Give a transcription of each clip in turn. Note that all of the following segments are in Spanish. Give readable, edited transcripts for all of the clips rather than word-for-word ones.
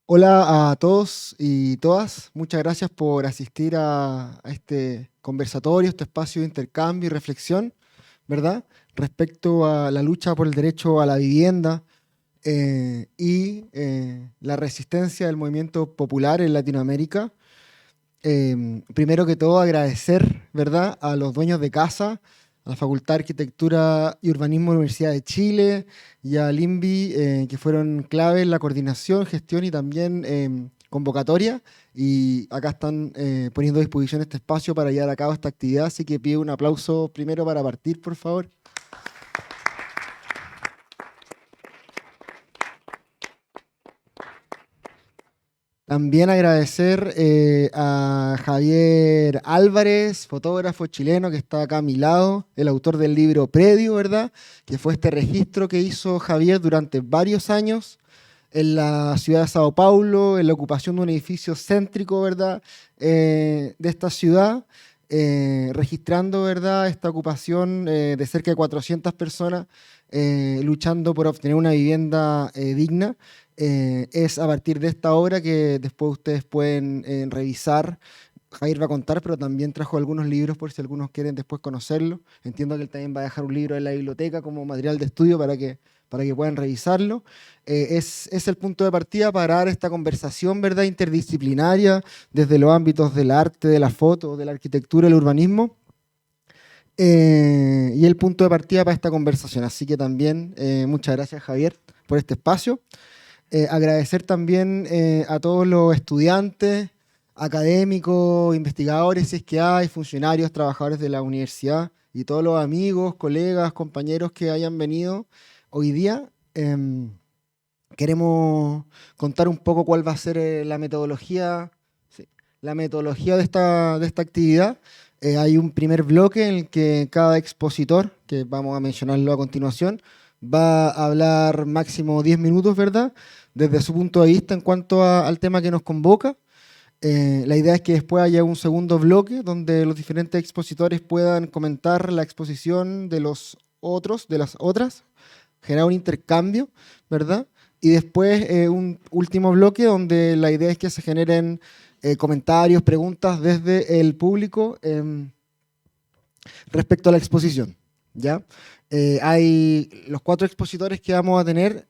Hola a todos y todas. Muchas gracias por asistir a este conversatorio, este espacio de intercambio y reflexión, ¿verdad? Respecto a la lucha por el derecho a la vivienda y la resistencia del movimiento popular en Latinoamérica. Primero que todo, agradecer, ¿verdad?, a los dueños de casa, a la Facultad de Arquitectura y Urbanismo de la Universidad de Chile y al INVI, que fueron clave en la coordinación, gestión y también convocatoria. Y acá están poniendo a disposición este espacio para llevar a cabo esta actividad, así que pido un aplauso primero para partir, por favor. También agradecer a Javier Álvarez, fotógrafo chileno que está acá a mi lado, el autor del libro Predio, ¿verdad? Que fue este registro que hizo Javier durante varios años en la ciudad de Sao Paulo, en la ocupación de un edificio céntrico, ¿verdad? De esta ciudad, registrando, ¿verdad?, esta ocupación de cerca de 400 personas luchando por obtener una vivienda digna. Es a partir de esta obra que después ustedes pueden revisar. Jair va a contar, pero también trajo algunos libros por si algunos quieren después conocerlo. Entiendo que él también va a dejar un libro en la biblioteca como material de estudio para que puedan revisarlo. Es el punto de partida para dar esta conversación, ¿verdad?, interdisciplinaria desde los ámbitos del arte, de la foto, de la arquitectura, el urbanismo. Y el punto de partida para esta conversación. Así que también muchas gracias, Javier, por este espacio. Agradecer también a todos los estudiantes, académicos, investigadores, si es que hay, funcionarios, trabajadores de la universidad y todos los amigos, colegas, compañeros que hayan venido hoy día. Queremos contar un poco cuál va a ser sí, la metodología de esta actividad. Hay un primer bloque en el que cada expositor, que vamos a mencionarlo a continuación, va a hablar máximo 10 minutos, ¿verdad? Desde su punto de vista en cuanto al tema que nos convoca. La idea es que después haya un segundo bloque donde los diferentes expositores puedan comentar la exposición de los otros, de las otras, generar un intercambio, ¿verdad? Y después un último bloque donde la idea es que se generen comentarios, preguntas desde el público respecto a la exposición, ¿ya? Hay los cuatro expositores que vamos a tener,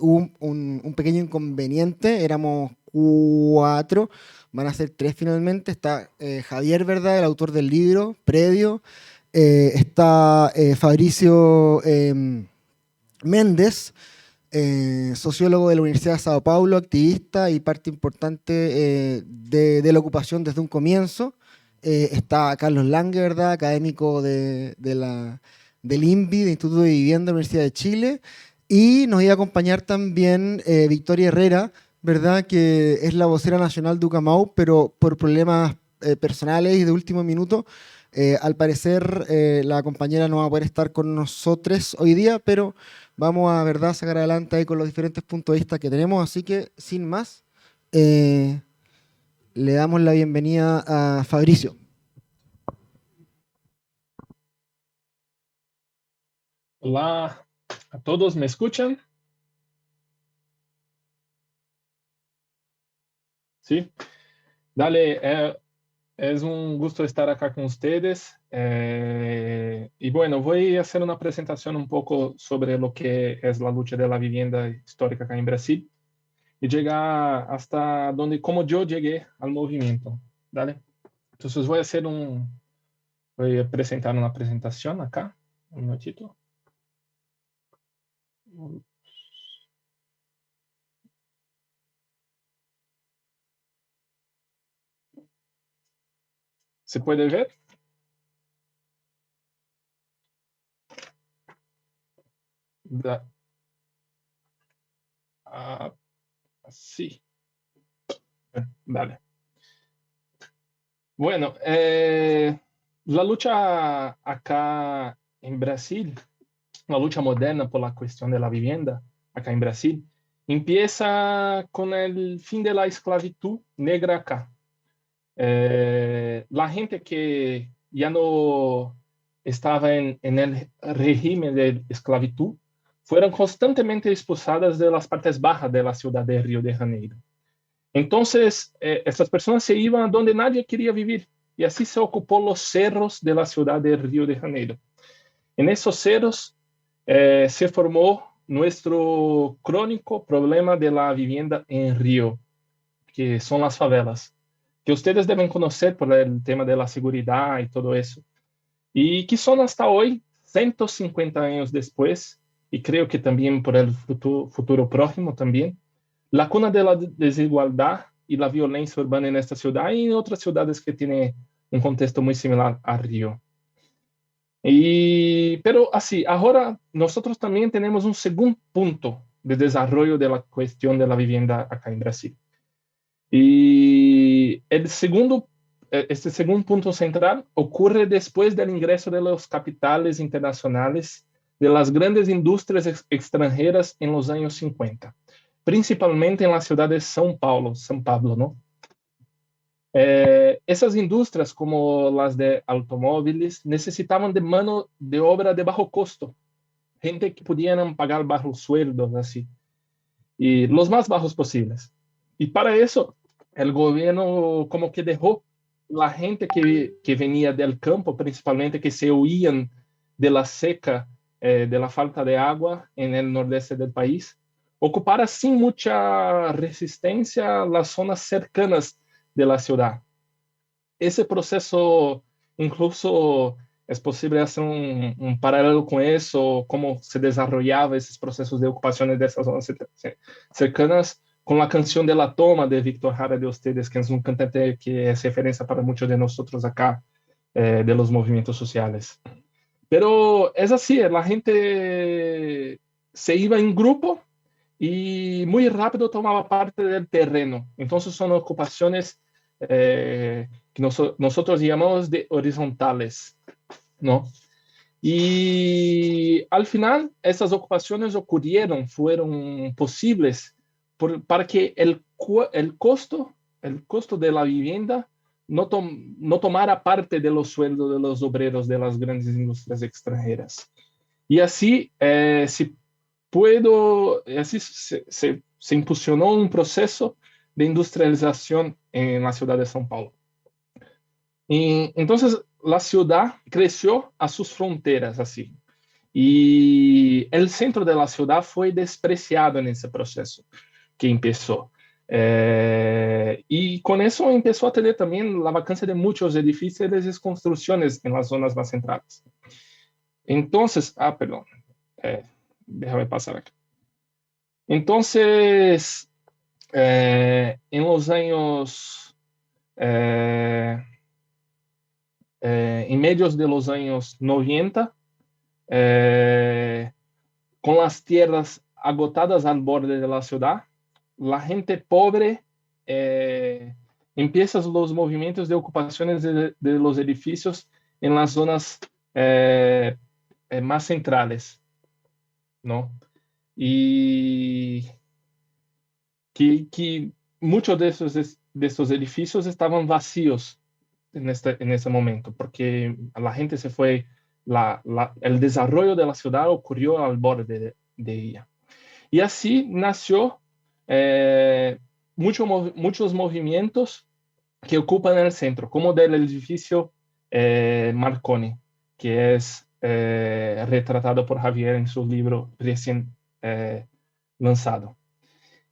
hubo un pequeño inconveniente, éramos cuatro, van a ser tres finalmente. Está Javier, ¿verdad?, el autor del libro, Predio. Está Fabricio Méndez, sociólogo de la Universidad de Sao Paulo, activista y parte importante de la ocupación desde un comienzo. Está Carlos Lange, ¿verdad?, académico del INVI, del Instituto de Vivienda de la Universidad de Chile. Y nos iba a acompañar también Victoria Herrera, ¿verdad?, que es la vocera nacional de Ucamau, pero por problemas personales y de último minuto, al parecer la compañera no va a poder estar con nosotros hoy día, pero vamos a, ¿verdad?, sacar adelante ahí con los diferentes puntos de vista que tenemos. Así que, sin más, eh, le damos la bienvenida a Fabricio. Hola a todos, ¿me escuchan? Sí, dale, es un gusto estar acá con ustedes. Y bueno, voy a hacer una presentación un poco sobre lo que es la lucha de la vivienda histórica acá en Brasil y llegar hasta donde, como yo llegué al movimiento. Dale. Entonces voy a presentar una presentación acá, un minutito. ¿Se puede ver? Da, ah, sí, dale. Bueno, la lucha acá en Brasil, la lucha moderna por la cuestión de la vivienda acá en Brasil, empieza con el fin de la esclavitud negra acá. La gente que ya no estaba en el régimen de esclavitud fueron constantemente expulsadas de las partes bajas de la ciudad de Río de Janeiro. Entonces, estas personas se iban a donde nadie quería vivir y así se ocupó los cerros de la ciudad de Río de Janeiro. En esos cerros se formó nuestro crónico problema de la vivienda en Río, que son las favelas, que ustedes deben conocer por el tema de la seguridad y todo eso, y que son hasta hoy, 150 años después, y creo que también por el futuro próximo también, la cuna de la desigualdad y la violencia urbana en esta ciudad y en otras ciudades que tienen un contexto muy similar a Río. Pero así, ahora nosotros también tenemos un segundo punto de desarrollo de la cuestión de la vivienda acá en Brasil. Y este segundo punto central ocurre después del ingreso de los capitales internacionales de las grandes industrias extranjeras en los años 50, principalmente en la ciudad de São Paulo, ¿no? Esas industrias, como las de automóviles, necesitaban de mano de obra de bajo costo, gente que pudieran pagar bajos sueldos, así, y los más bajos posibles. Y para eso, el gobierno como que dejó la gente que venía del campo, principalmente que se huían de la seca, de la falta de agua en el nordeste del país, ocupara sin mucha resistencia las zonas cercanas de la ciudad. Ese proceso, incluso es posible hacer un paralelo con eso, cómo se desarrollaba esos procesos de ocupaciones de esas zonas cercanas con la canción de La Toma de Víctor Jara de Ustedes, que es un cantante que es referencia para muchos de nosotros acá, de los movimientos sociales. Pero es así, la gente se iba en grupo y muy rápido tomaba parte del terreno. Entonces son ocupaciones que nosotros llamamos de horizontales, ¿no? Y al final, estas ocupaciones ocurrieron, fueron posibles para que el costo de la vivienda no tomara parte de los sueldos de los obreros de las grandes industrias extranjeras. Y así, así se impulsionó un proceso de industrialización en la ciudad de São Paulo. Y entonces la ciudad creció a sus fronteras así. Y el centro de la ciudad fue despreciado en ese proceso que empezó. Y con eso empezó a tener también la vacancia de muchos edificios y de construcciones en las zonas más centrales. Entonces, perdón, déjame pasar acá. Entonces, en los años, en medios de los años 90, con las tierras agotadas al borde de la ciudad, la gente pobre empieza los movimientos de ocupaciones de los edificios en las zonas más centrales, ¿no? Y que muchos de esos edificios estaban vacíos en ese momento, porque la gente se fue, el desarrollo de la ciudad ocurrió al borde de ella. Y así nació muchos movimientos que ocupan el centro, como del edificio Marconi, que es retratado por Javier en su libro recién lanzado.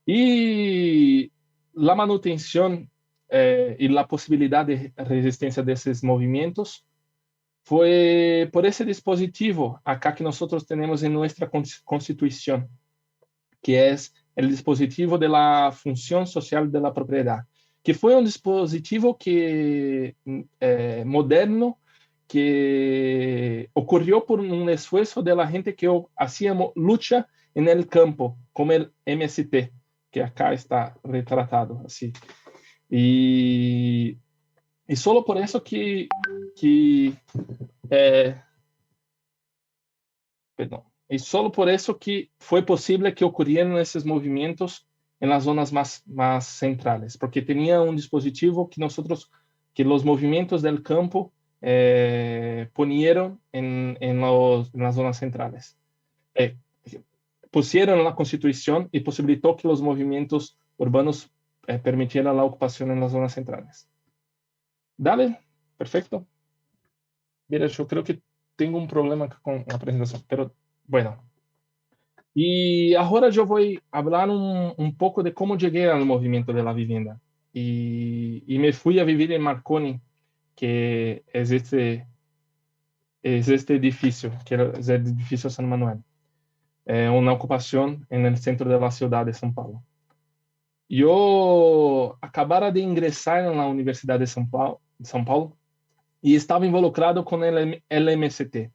Y la manutención y la posibilidad de resistencia de esos movimientos fue por ese dispositivo acá que nosotros tenemos en nuestra Constitución, que es el dispositivo de la función social de la propiedad, que fue un dispositivo moderno que ocurrió por un esfuerzo de la gente que hacía lucha en el campo, como el MST, que acá está retratado así. Y solo por eso perdón, y solo por eso que fue posible que ocurrieran esos movimientos en las zonas más centrales, porque tenía un dispositivo que los movimientos del campo ponieron en las zonas centrales. Pusieron en la Constitución y posibilitó que los movimientos urbanos permitiera la ocupación en las zonas centrales. Dale, perfecto. Mira, yo creo que tengo un problema con la presentación, pero bueno. Y ahora yo voy a hablar un poco de cómo llegué al movimiento de la vivienda. Y me fui a vivir en Marconi, que es este edificio, que es el edificio San Manuel. Una ocupación en el centro de la ciudad de São Paulo. Yo acabara de ingresar en la Universidad de São Paulo y estaba involucrado con el LMCT.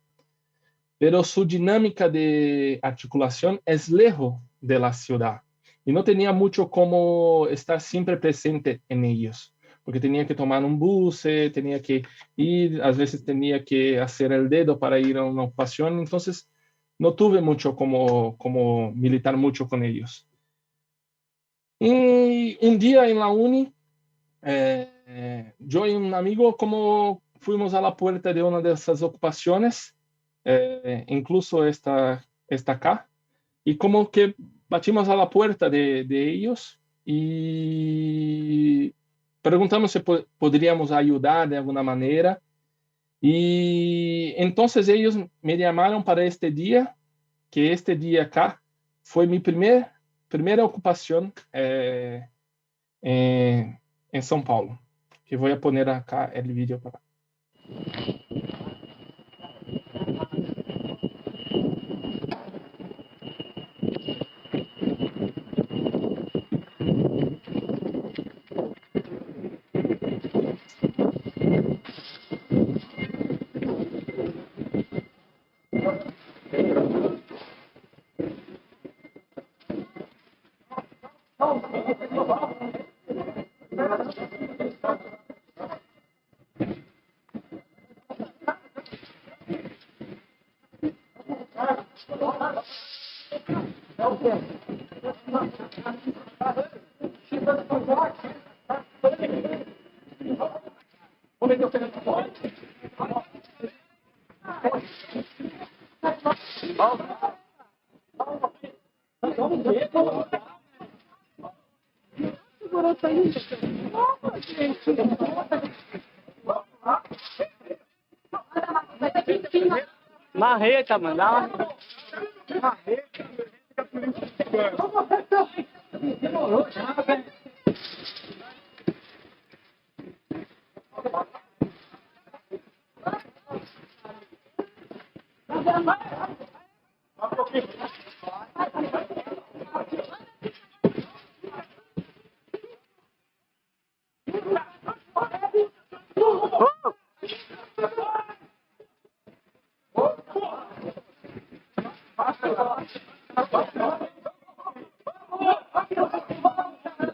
Pero su dinámica de articulación es lejos de la ciudad y no tenía mucho como estar siempre presente en ellos, porque tenía que tomar un bus, tenía que ir, a veces tenía que hacer el dedo para ir a una ocupación, entonces no tuve mucho como militar mucho con ellos. Y un día en la uni, yo y un amigo como fuimos a la puerta de una de esas ocupaciones, incluso esta acá, y como que batimos a la puerta de ellos y preguntamos si podríamos ayudar de alguna manera. Y entonces ellos me llamaron para este día, que este día acá fue mi primera ocupación en São Paulo. Que voy a poner acá el vídeo para. Marreta, mano. Dá uma...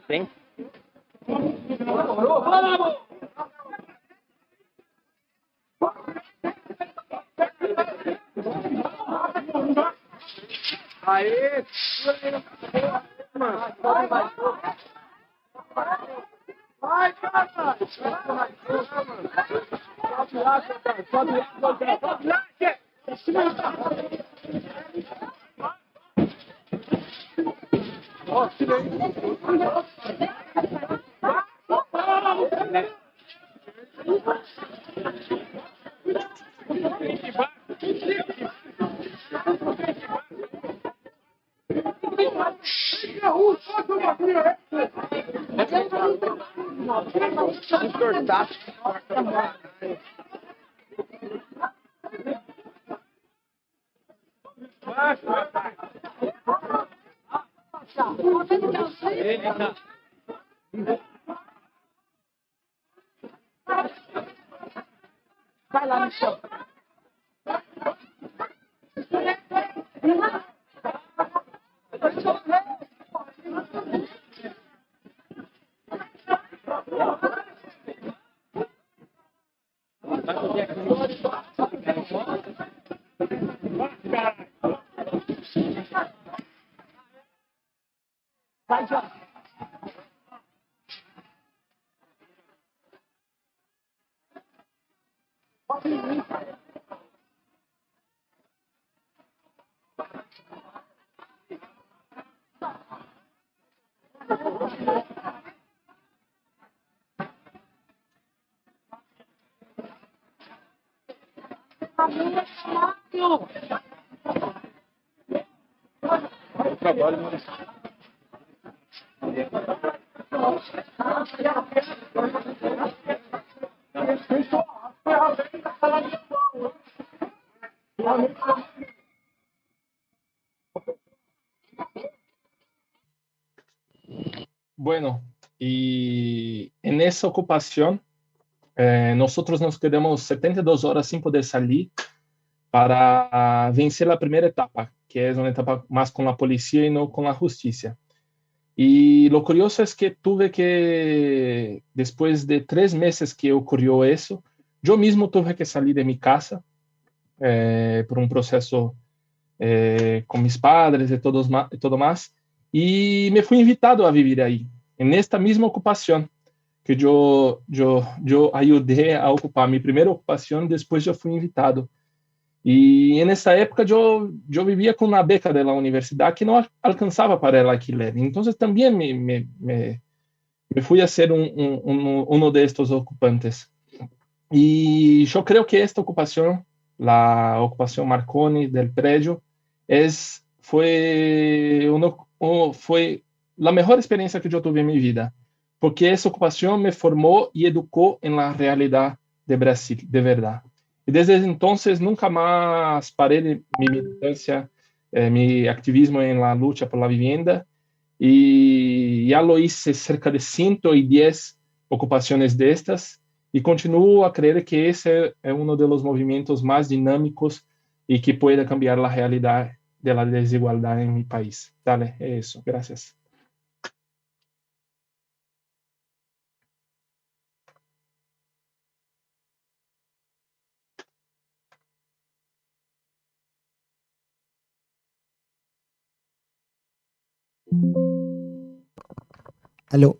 Tem? Aê! Vai, cara! Sobe lá, sobe lá, ó, vai lá no chão. Vai, João. Bueno, y en esa ocupación, nosotros nos quedamos 72 horas sin poder salir para vencer la primera etapa, que es una etapa más con la policía y no con la justicia. Y lo curioso es que tuve que, después de 3 meses que ocurrió eso, yo mismo tuve que salir de mi casa por un proceso con mis padres y todo más, y me fui invitado a vivir ahí, en esta misma ocupación que yo ayudé a ocupar mi primera ocupación, después yo fui invitado. Y en esa época yo vivía con una beca de la universidad que no alcanzaba para el alquiler. Entonces también me fui a ser uno de estos ocupantes. Y yo creo que esta ocupación, la ocupación Marconi del predio, fue la mejor experiencia que yo tuve en mi vida, porque esa ocupación me formó y educó en la realidad de Brasil, de verdad. Y desde entonces nunca más paré de mi militancia, mi activismo en la lucha por la vivienda, y ya lo hice cerca de 110 ocupaciones de estas, y continúo a creer que ese es uno de los movimientos más dinámicos y que puede cambiar la realidad de la desigualdad en mi país. Dale, eso, gracias. Aló.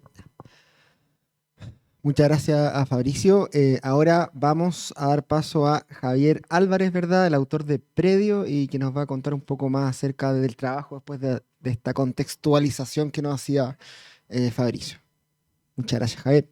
Muchas gracias a Fabricio. Ahora vamos a dar paso a Javier Álvarez, ¿verdad? El autor de Predio y que nos va a contar un poco más acerca del trabajo después de esta contextualización que nos hacía Fabricio. Muchas gracias, Javier.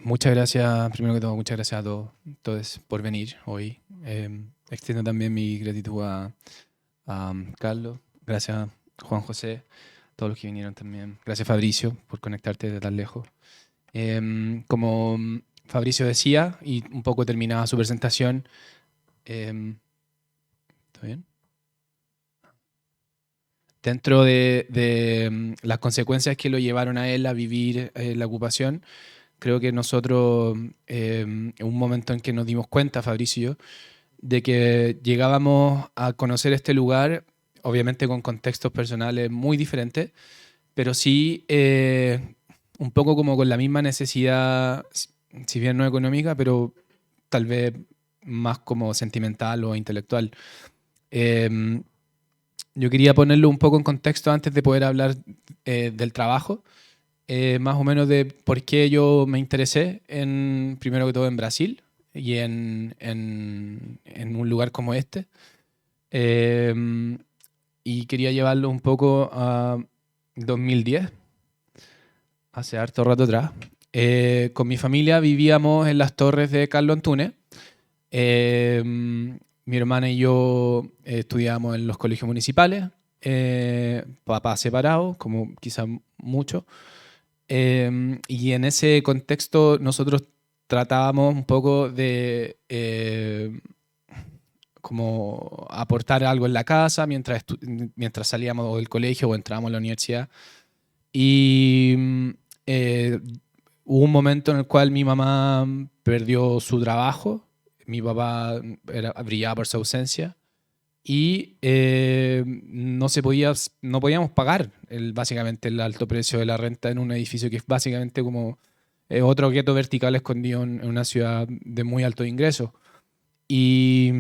Muchas gracias, primero que todo, muchas gracias a todos por venir hoy. Extiendo también mi gratitud a Carlos, gracias Juan José, todos los que vinieron también. Gracias Fabricio por conectarte de tan lejos. Como Fabricio decía, y un poco terminaba su presentación, ¿está bien? Dentro de las consecuencias que lo llevaron a él a vivir la ocupación, creo que nosotros, en un momento en que nos dimos cuenta, Fabricio y yo, de que llegábamos a conocer este lugar, obviamente con contextos personales muy diferentes, pero sí un poco como con la misma necesidad, si bien no económica, pero tal vez más como sentimental o intelectual. Yo quería ponerlo un poco en contexto antes de poder hablar del trabajo. Más o menos de por qué yo me interesé, primero que todo en Brasil y en un lugar como este. Y quería llevarlo un poco a 2010, hace harto rato atrás. Con mi familia vivíamos en las torres de Carlos Antunes. Mi hermana y yo estudiábamos en los colegios municipales, papás separados, como quizás muchos. Y en ese contexto nosotros tratábamos un poco de como aportar algo en la casa mientras salíamos del colegio o entrábamos a la universidad. Y hubo un momento en el cual mi mamá perdió su trabajo, mi papá brillaba por su ausencia y no podíamos pagar básicamente el alto precio de la renta en un edificio que es básicamente como otro gueto vertical escondido en una ciudad de muy alto ingreso. Y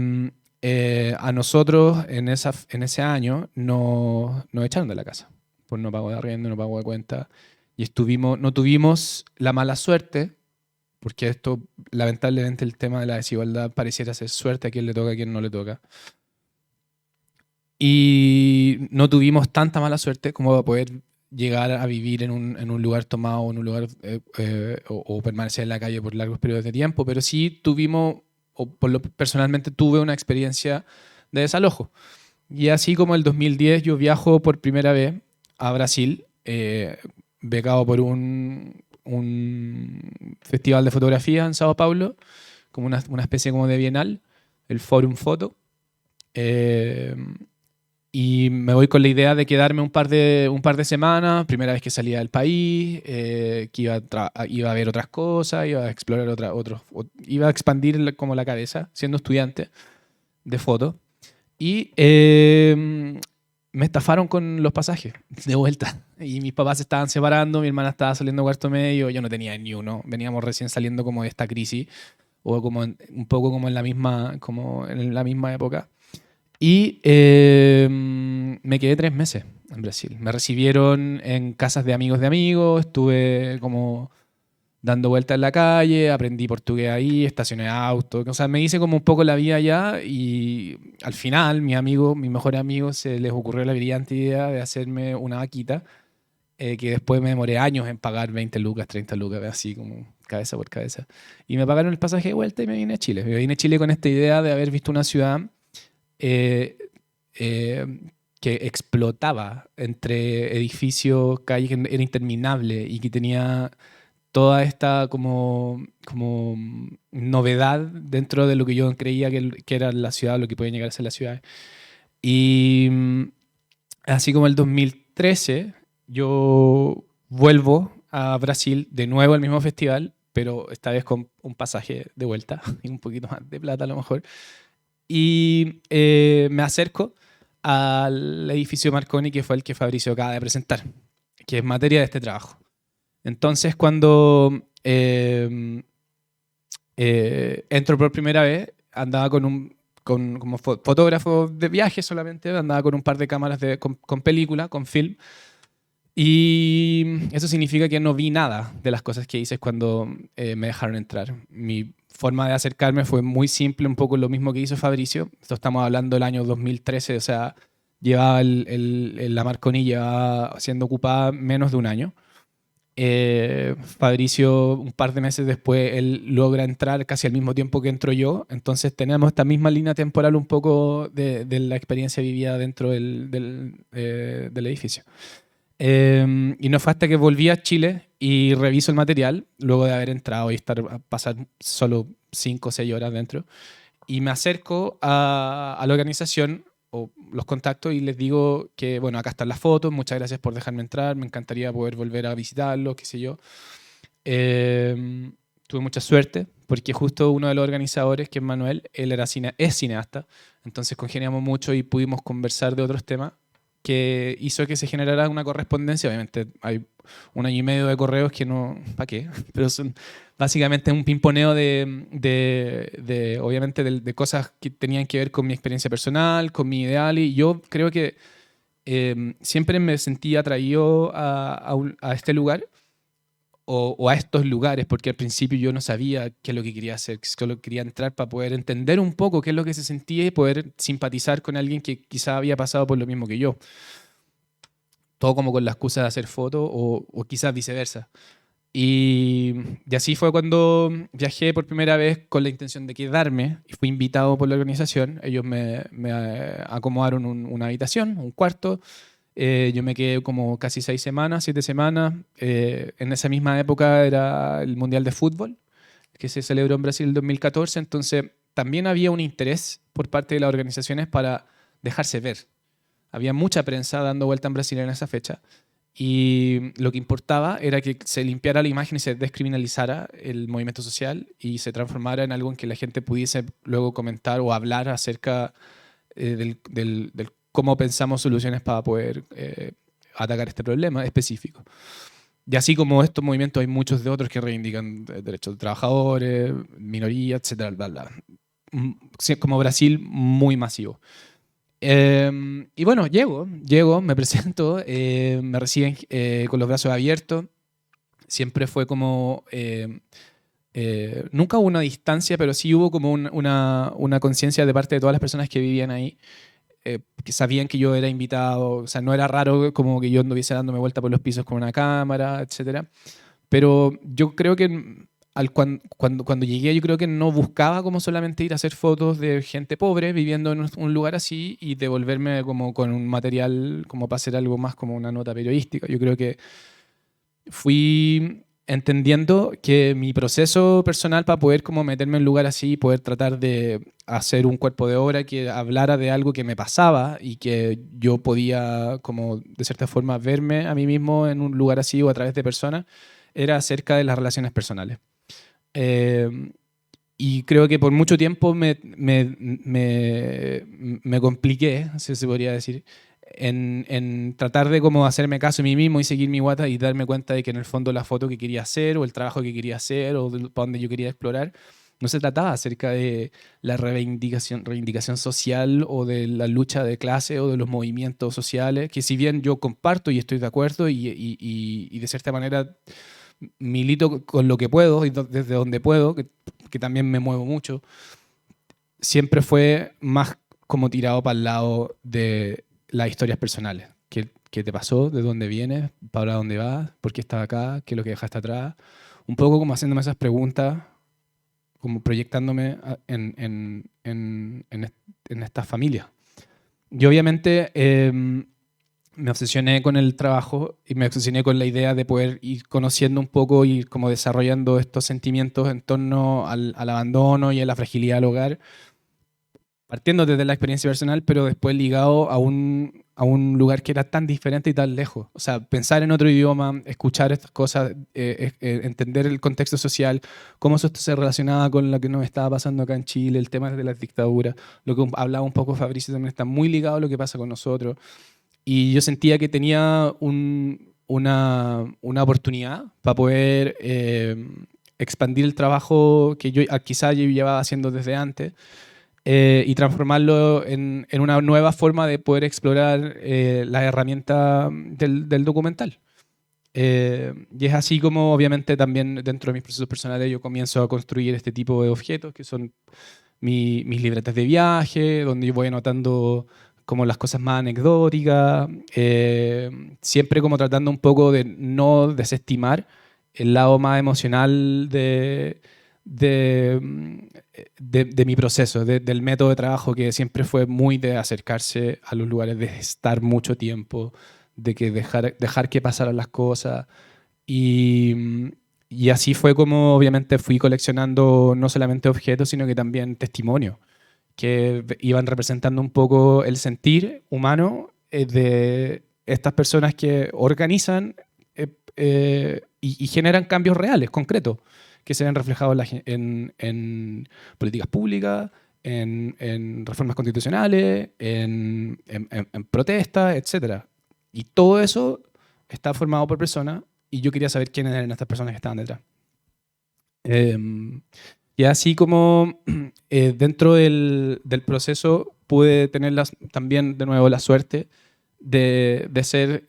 a nosotros en ese año nos echaron de la casa por no pago de arriendo, no pago de cuenta, y no tuvimos la mala suerte, porque esto, lamentablemente, el tema de la desigualdad pareciera ser suerte a quien le toca, a quien no le toca. Y no tuvimos tanta mala suerte como para poder llegar a vivir en un lugar tomado, en un lugar o permanecer en la calle por largos periodos de tiempo, pero sí tuvimos, personalmente tuve una experiencia de desalojo. Y así como el 2010 yo viajo por primera vez a Brasil, becado por un festival de fotografía en Sao Paulo, como una especie como de bienal, el Forum Foto. Y me voy con la idea de quedarme un par de semanas, primera vez que salía del país, que iba a ver otras cosas, iba a explorar iba a expandir como la cabeza, siendo estudiante de foto. Y me estafaron con los pasajes de vuelta. Y mis papás se estaban separando, mi hermana estaba saliendo cuarto medio, yo no tenía ni uno. Veníamos recién saliendo como de esta crisis, o como un poco como en la misma época. Y me quedé 3 meses en Brasil. Me recibieron en casas de amigos, estuve como dando vueltas en la calle, aprendí portugués ahí, estacioné auto, o sea, me hice como un poco la vida allá y al final mi mejor amigo, se les ocurrió la brillante idea de hacerme una vaquita que después me demoré años en pagar 20 lucas, 30 lucas, así como cabeza por cabeza. Y me pagaron el pasaje de vuelta y me vine a Chile. Me vine a Chile con esta idea de haber visto una ciudad que explotaba entre edificios, calles, que era interminable y que tenía toda esta como novedad dentro de lo que yo creía que era la ciudad, lo que podía llegar a ser la ciudad. Y así como el 2013, yo vuelvo a Brasil de nuevo al mismo festival, pero esta vez con un pasaje de vuelta y un poquito más de plata a lo mejor. Y me acerco al edificio Marconi, que fue el que Fabricio acaba de presentar, que es materia de este trabajo. Entonces, cuando entro por primera vez, andaba como fotógrafo de viaje solamente, andaba con un par de cámaras con película, con film, y eso significa que no vi nada de las cosas que hice cuando me dejaron entrar. Mi forma de acercarme fue muy simple, un poco lo mismo que hizo Fabricio. Esto estamos hablando del año 2013, o sea, la Marconi llevaba siendo ocupada menos de un año. Fabricio, un par de meses después, él logra entrar casi al mismo tiempo que entro yo. Entonces tenemos esta misma línea temporal un poco de la experiencia vivida dentro del edificio. Y no fue hasta que volví a Chile y reviso el material, luego de haber entrado y pasar solo 5 o 6 horas dentro, y me acerco a la organización o los contactos y les digo que, bueno, acá están las fotos, muchas gracias por dejarme entrar, me encantaría poder volver a visitarlo, qué sé yo. Tuve mucha suerte porque justo uno de los organizadores, que es Manuel, él es cineasta, entonces congeniamos mucho y pudimos conversar de otros temas que hizo que se generara una correspondencia. Obviamente hay 1 año y medio de correos que no, ¿para qué? Pero son básicamente un pimponeo obviamente de cosas que tenían que ver con mi experiencia personal, con mi ideal, y yo creo que siempre me sentí atraído a este lugar o a estos lugares, porque al principio yo no sabía qué es lo que quería hacer, solo quería entrar para poder entender un poco qué es lo que se sentía y poder simpatizar con alguien que quizá había pasado por lo mismo que yo. Todo como con la excusa de hacer fotos o quizás viceversa. Y así fue cuando viajé por primera vez con la intención de quedarme y fui invitado por la organización. Ellos me acomodaron una habitación, un cuarto. Yo me quedé como casi 6 semanas, 7 semanas. En esa misma época era el Mundial de Fútbol, que se celebró en Brasil en 2014. Entonces también había un interés por parte de las organizaciones para dejarse ver. Había mucha prensa dando vuelta en Brasil en esa fecha. Y lo que importaba era que se limpiara la imagen y se descriminalizara el movimiento social y se transformara en algo en que la gente pudiese luego comentar o hablar acerca del cómo pensamos soluciones para poder atacar este problema específico. Y así como estos movimientos, hay muchos de otros que reivindican derechos de trabajadores, minorías, etcétera, bla, bla. Como Brasil, muy masivo. Y bueno, llego, me presento, me reciben con los brazos abiertos. Siempre fue como nunca hubo una distancia, pero sí hubo como una conciencia de parte de todas las personas que vivían ahí, que sabían que yo era invitado, o sea, no era raro como que yo anduviese dándome vuelta por los pisos con una cámara, etcétera. Pero yo creo que cuando llegué, yo creo que no buscaba como solamente ir a hacer fotos de gente pobre viviendo en un lugar así y devolverme como con un material como para hacer algo más como una nota periodística. Yo creo que fui entendiendo que mi proceso personal para poder como meterme en un lugar así, poder tratar de hacer un cuerpo de obra que hablara de algo que me pasaba y que yo podía como de cierta forma verme a mí mismo en un lugar así o a través de personas, era acerca de las relaciones personales. Eh, y creo que por mucho tiempo me compliqué, si se podría decir, en tratar de como hacerme caso a mí mismo y seguir mi guata y darme cuenta de que en el fondo la foto que quería hacer o el trabajo que quería hacer o para donde yo quería explorar no se trataba acerca de la reivindicación social o de la lucha de clase o de los movimientos sociales, que si bien yo comparto y estoy de acuerdo y de cierta manera milito con lo que puedo y desde donde puedo, que también me muevo mucho, siempre fue más como tirado para el lado de las historias personales. ¿Qué te pasó? ¿De dónde vienes? ¿Para dónde vas? ¿Por qué estás acá? ¿Qué es lo que dejaste atrás? Un poco como haciéndome esas preguntas, como proyectándome en estas familias. Y obviamente me obsesioné con el trabajo y me obsesioné con la idea de poder ir conociendo un poco y como desarrollando estos sentimientos en torno al abandono y a la fragilidad del hogar, partiendo desde la experiencia personal, pero después ligado a un lugar que era tan diferente y tan lejos. O sea, pensar en otro idioma, escuchar estas cosas, entender el contexto social, cómo eso se relacionaba con lo que nos estaba pasando acá en Chile, el tema de las dictaduras, lo que hablaba un poco Fabricio también está muy ligado a lo que pasa con nosotros. Y yo sentía que tenía una oportunidad para poder expandir el trabajo que yo quizá yo llevaba haciendo desde antes y transformarlo en una nueva forma de poder explorar la herramienta del documental. Y es así como obviamente también dentro de mis procesos personales yo comienzo a construir este tipo de objetos que son mis libretas de viaje, donde yo voy anotando como las cosas más anecdóticas, siempre como tratando un poco de no desestimar el lado más emocional de mi proceso, del método de trabajo que siempre fue muy de acercarse a los lugares, de estar mucho tiempo, de que dejar que pasaran las cosas. Y así fue como obviamente fui coleccionando no solamente objetos, sino que también testimonios que iban representando un poco el sentir humano de estas personas que organizan y generan cambios reales, concretos, que se ven reflejados en políticas públicas, en reformas constitucionales, en protestas, etc. Y todo eso está formado por personas y yo quería saber quiénes eran estas personas que estaban detrás. Y así como dentro del proceso pude tener también de nuevo la suerte de ser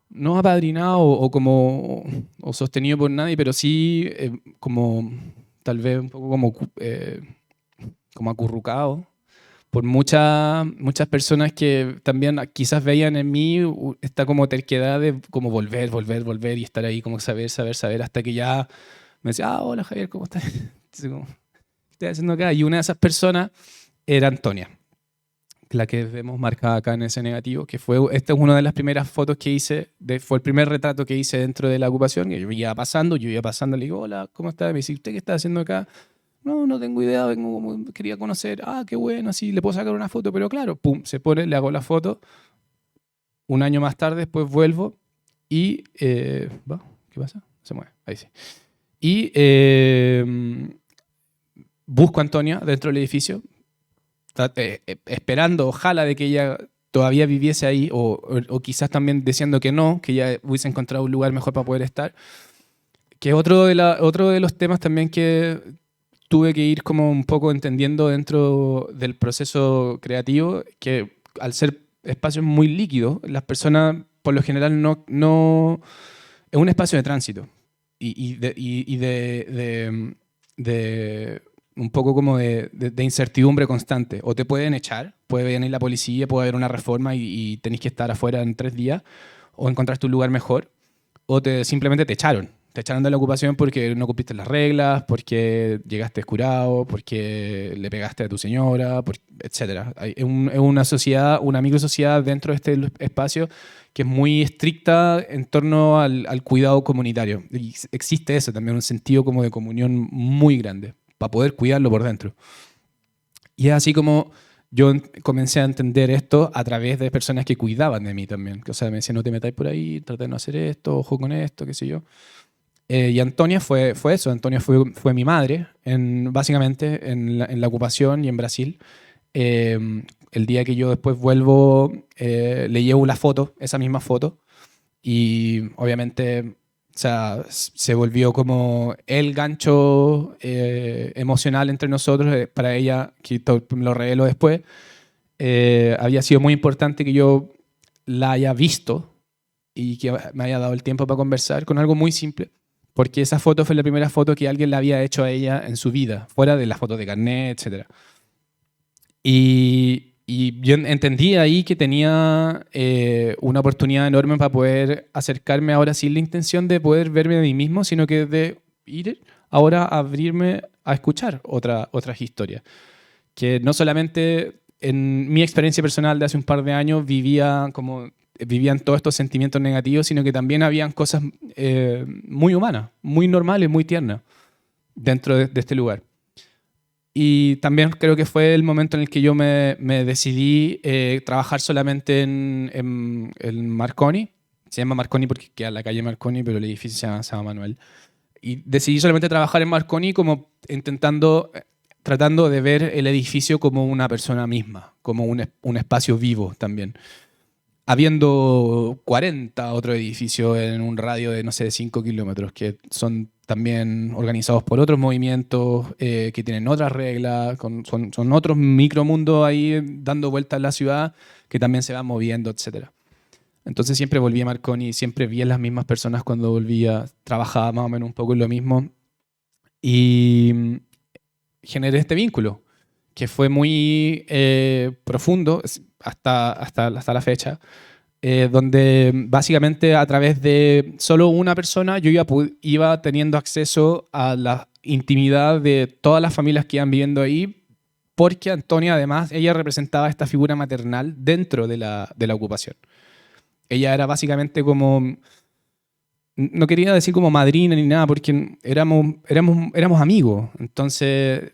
no apadrinado o sostenido por nadie, pero sí como tal vez un poco como acurrucado por muchas personas que también quizás veían en mí esta como terquedad de como volver y estar ahí, como saber, hasta que ya me decía, hola Javier, ¿cómo estás? Entonces, como, ¿qué estás haciendo acá? Y una de esas personas era Antonia, la que vemos marcada acá en ese negativo, que esta es una de las primeras fotos que hice, fue el primer retrato que hice dentro de la ocupación, que yo iba pasando, le digo, hola, ¿cómo estás? Me dice, ¿usted qué está haciendo acá? No tengo idea, quería conocer, qué bueno, sí, le puedo sacar una foto, pero claro, pum, se pone, le hago la foto, un año más tarde, después vuelvo y, ¿qué pasa? Se mueve, ahí sí. Y busco a Antonia dentro del edificio, esperando, ojalá, de que ella todavía viviese ahí, o quizás también diciendo que no, que ya hubiese encontrado un lugar mejor para poder estar. Que otro de los temas también que tuve que ir como un poco entendiendo dentro del proceso creativo, que al ser espacios muy líquidos, las personas por lo general no es un espacio de tránsito y de un poco como de incertidumbre constante. O te pueden echar, puede venir la policía, puede haber una reforma y tenés que estar afuera en 3 días, o encontraste un lugar mejor, o simplemente te echaron. Te echaron de la ocupación porque no cumpliste las reglas, porque llegaste curado, porque le pegaste a tu señora, etc. Es una sociedad, una microsociedad dentro de este espacio que es muy estricta en torno al cuidado comunitario. Y existe eso también, un sentido como de comunión muy grande, para poder cuidarlo por dentro. Y es así como yo comencé a entender esto a través de personas que cuidaban de mí también. O sea, me decían, no te metáis por ahí, trata de no hacer esto, ojo con esto, qué sé yo. Y Antonia fue eso. Antonia fue mi madre, básicamente, en la ocupación y en Brasil. El día que yo después vuelvo, le llevo la foto, esa misma foto, y obviamente, o sea, se volvió como el gancho emocional entre nosotros. Para ella, que me lo revelo después, había sido muy importante que yo la haya visto y que me haya dado el tiempo para conversar con algo muy simple, porque esa foto fue la primera foto que alguien le había hecho a ella en su vida, fuera de las fotos de carnet, etc. Y yo entendí ahí que tenía una oportunidad enorme para poder acercarme ahora sin la intención de poder verme a mí mismo, sino que de ir ahora a abrirme a escuchar otras historias. Que no solamente en mi experiencia personal de hace un par de años vivían todos estos sentimientos negativos, sino que también habían cosas muy humanas, muy normales, muy tiernas dentro de este lugar. Y también creo que fue el momento en el que yo me decidí trabajar solamente en Marconi. Se llama Marconi porque queda en la calle Marconi, pero el edificio se llama Manuel. Y decidí solamente trabajar en Marconi como tratando de ver el edificio como una persona misma, como un espacio vivo también. Habiendo 40 otros edificios en un radio de, no sé, 5 kilómetros, que son también organizados por otros movimientos, que tienen otras reglas, son otros micromundos ahí dando vueltas en la ciudad, que también se van moviendo, etc. Entonces siempre volví a Marconi, siempre vi a las mismas personas cuando volvía, trabajaba más o menos un poco en lo mismo, y generé este vínculo, que fue muy profundo hasta la fecha, donde básicamente a través de solo una persona yo iba teniendo acceso a la intimidad de todas las familias que iban viviendo ahí, porque Antonia además, ella representaba esta figura maternal dentro de la ocupación. Ella era básicamente como, no quería decir como madrina ni nada, porque éramos amigos. Entonces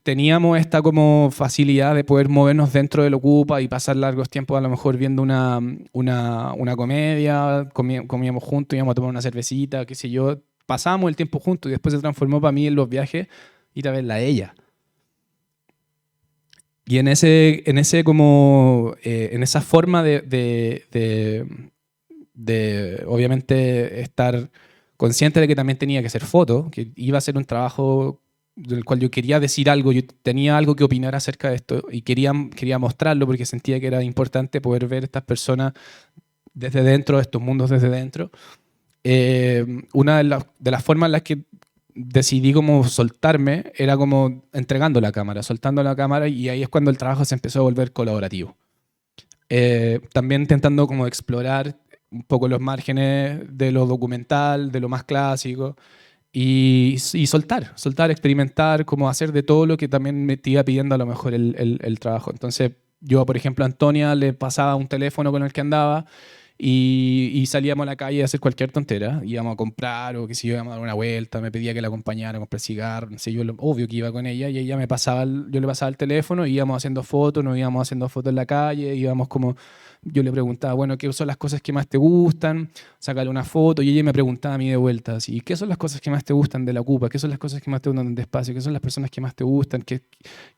teníamos esta como facilidad de poder movernos dentro del Ocupa y pasar largos tiempos a lo mejor viendo una comedia, comíamos juntos, íbamos a tomar una cervecita, qué sé yo. Pasábamos el tiempo juntos y después se transformó para mí en los viajes ir a verla a ella. Y en esa forma de obviamente estar consciente de que también tenía que hacer foto, que iba a ser un trabajo del cual yo quería decir algo, yo tenía algo que opinar acerca de esto y quería mostrarlo porque sentía que era importante poder ver a estas personas desde dentro, estos mundos desde dentro. Una de las formas en las que decidí como soltarme era como soltando la cámara, y ahí es cuando el trabajo se empezó a volver colaborativo. También intentando como explorar un poco los márgenes de lo documental, de lo más clásico, y soltar, experimentar, como hacer de todo lo que también me iba pidiendo a lo mejor el trabajo. Entonces yo, por ejemplo, a Antonia le pasaba un teléfono con el que andaba y salíamos a la calle a hacer cualquier tontera. Íbamos a comprar o qué sé yo, íbamos a dar una vuelta, me pedía que la acompañara a comprar cigarros, no sé yo, obvio que iba con ella, y ella yo le pasaba el teléfono y íbamos haciendo fotos, nos íbamos haciendo fotos en la calle, íbamos como... Yo le preguntaba, bueno, ¿qué son las cosas que más te gustan? Sácale una foto. Y ella me preguntaba a mí de vuelta, así, ¿qué son las cosas que más te gustan de la Ocupa? ¿Qué son las cosas que más te gustan de Espacio? ¿Qué son las personas que más te gustan? ¿Qué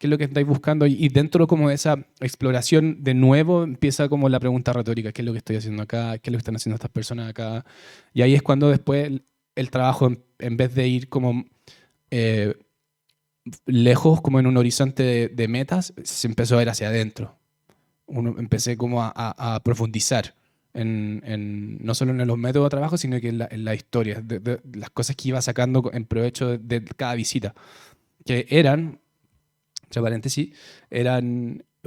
es lo que estáis buscando? Y dentro como de esa exploración de nuevo empieza como la pregunta retórica, ¿qué es lo que estoy haciendo acá? ¿Qué es lo que están haciendo estas personas acá? Y ahí es cuando después el trabajo, en vez de ir como lejos, como en un horizonte de metas, se empezó a ir hacia adentro. Empecé como a profundizar no solo en los métodos de trabajo, sino que en la historia, de las cosas que iba sacando en provecho de cada visita, que eran, entre paréntesis,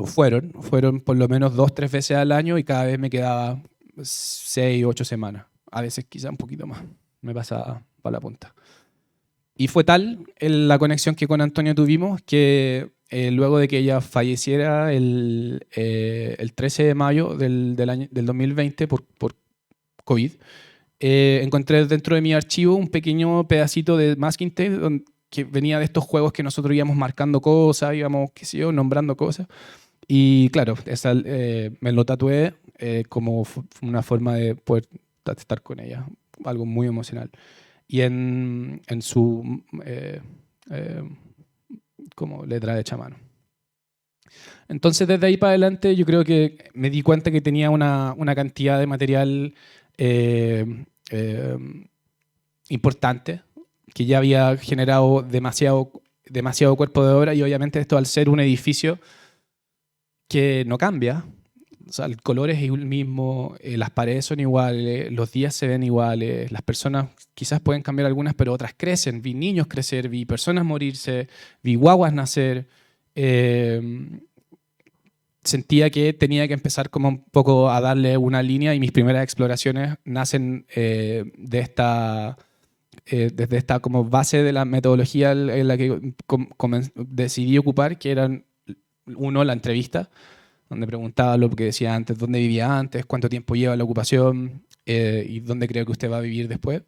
fueron por lo menos 2, 3 veces al año y cada vez me quedaba 6, 8 semanas. A veces quizá un poquito más. Me pasaba para la punta. Y fue tal la conexión que con Antonio tuvimos que luego de que ella falleciera el 13 de mayo del 2020 por COVID, encontré dentro de mi archivo un pequeño pedacito de masking tape que venía de estos juegos que nosotros íbamos marcando cosas, íbamos, qué sé yo, nombrando cosas. Y claro, me lo tatué como una forma de poder estar con ella, algo muy emocional. Y en su como letra de chamano. Entonces, desde ahí para adelante, yo creo que me di cuenta que tenía una cantidad de material importante, que ya había generado demasiado cuerpo de obra, y obviamente esto, al ser un edificio que no cambia, o sea, el color es el mismo, las paredes son iguales, los días se ven iguales, las personas quizás pueden cambiar algunas, pero otras crecen. Vi niños crecer, vi personas morirse, vi guaguas nacer. Sentía que tenía que empezar como un poco a darle una línea, y mis primeras exploraciones nacen desde esta como base de la metodología en la que decidí ocupar, que eran, uno, la entrevista, donde preguntaba lo que decía antes: dónde vivía antes, cuánto tiempo lleva la ocupación y dónde creo que usted va a vivir después.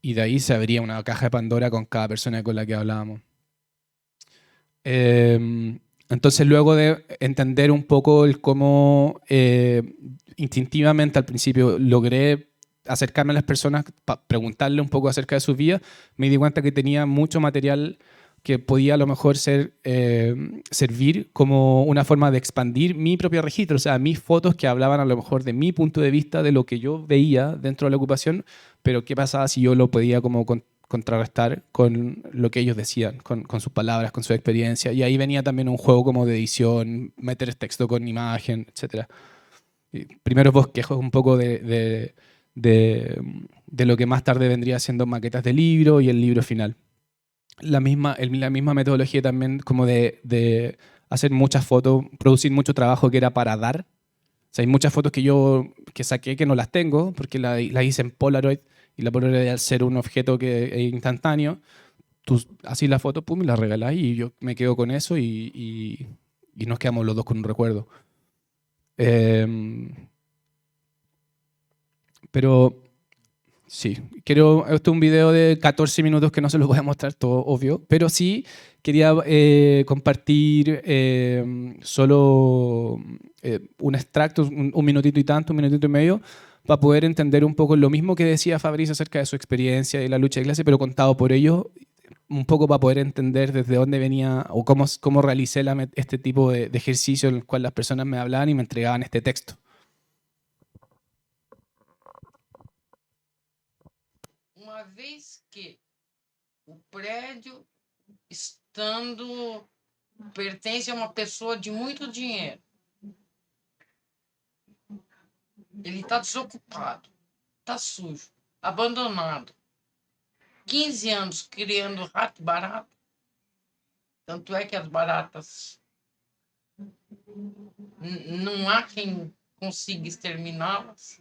Y de ahí se abría una caja de Pandora con cada persona con la que hablábamos. Entonces, luego de entender un poco el cómo instintivamente al principio logré acercarme a las personas para preguntarle un poco acerca de sus vidas, me di cuenta que tenía mucho material que podía a lo mejor servir como una forma de expandir mi propio registro, o sea, mis fotos que hablaban a lo mejor de mi punto de vista, de lo que yo veía dentro de la ocupación, pero qué pasaba si yo lo podía como contrarrestar con lo que ellos decían, con sus palabras, con su experiencia. Y ahí venía también un juego como de edición, meter texto con imagen, etc. Primeros bosquejos un poco de lo que más tarde vendría siendo maquetas de libro y el libro final. La misma metodología también como de hacer muchas fotos, producir mucho trabajo que era para dar. O sea, hay muchas fotos que saqué que no las tengo porque las hice en Polaroid, y la Polaroid, al ser un objeto que es instantáneo, tú haces la foto, pum, y la regalás, y yo me quedo con eso, y nos quedamos los dos con un recuerdo. Pero sí, esto es un video de 14 minutos que no se los voy a mostrar todo, obvio, pero sí quería compartir solo un extracto, un minutito y tanto, un minutito y medio, para poder entender un poco lo mismo que decía Fabricio acerca de su experiencia y la lucha de clase, pero contado por ellos, un poco para poder entender desde dónde venía o cómo realicé este tipo de ejercicio en el cual las personas me hablaban y me entregaban este texto. Uma vez que o prédio, estando, pertence a uma pessoa de muito dinheiro, ele está desocupado, está sujo, abandonado. 15 anos criando rato e barata. Tanto é que as baratas não há quem consiga exterminá-las.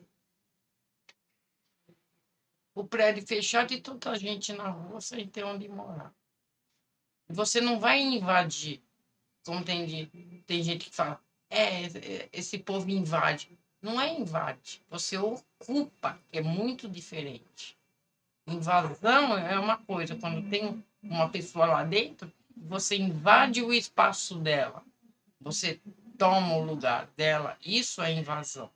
O prédio fechado e tanta gente na rua sem ter onde morar. E você não vai invadir, como tem gente que fala, esse povo invade. Não é invade, você ocupa, que é muito diferente. Invasão é uma coisa, quando tem uma pessoa lá dentro, você invade o espaço dela, você toma o lugar dela, isso é invasão.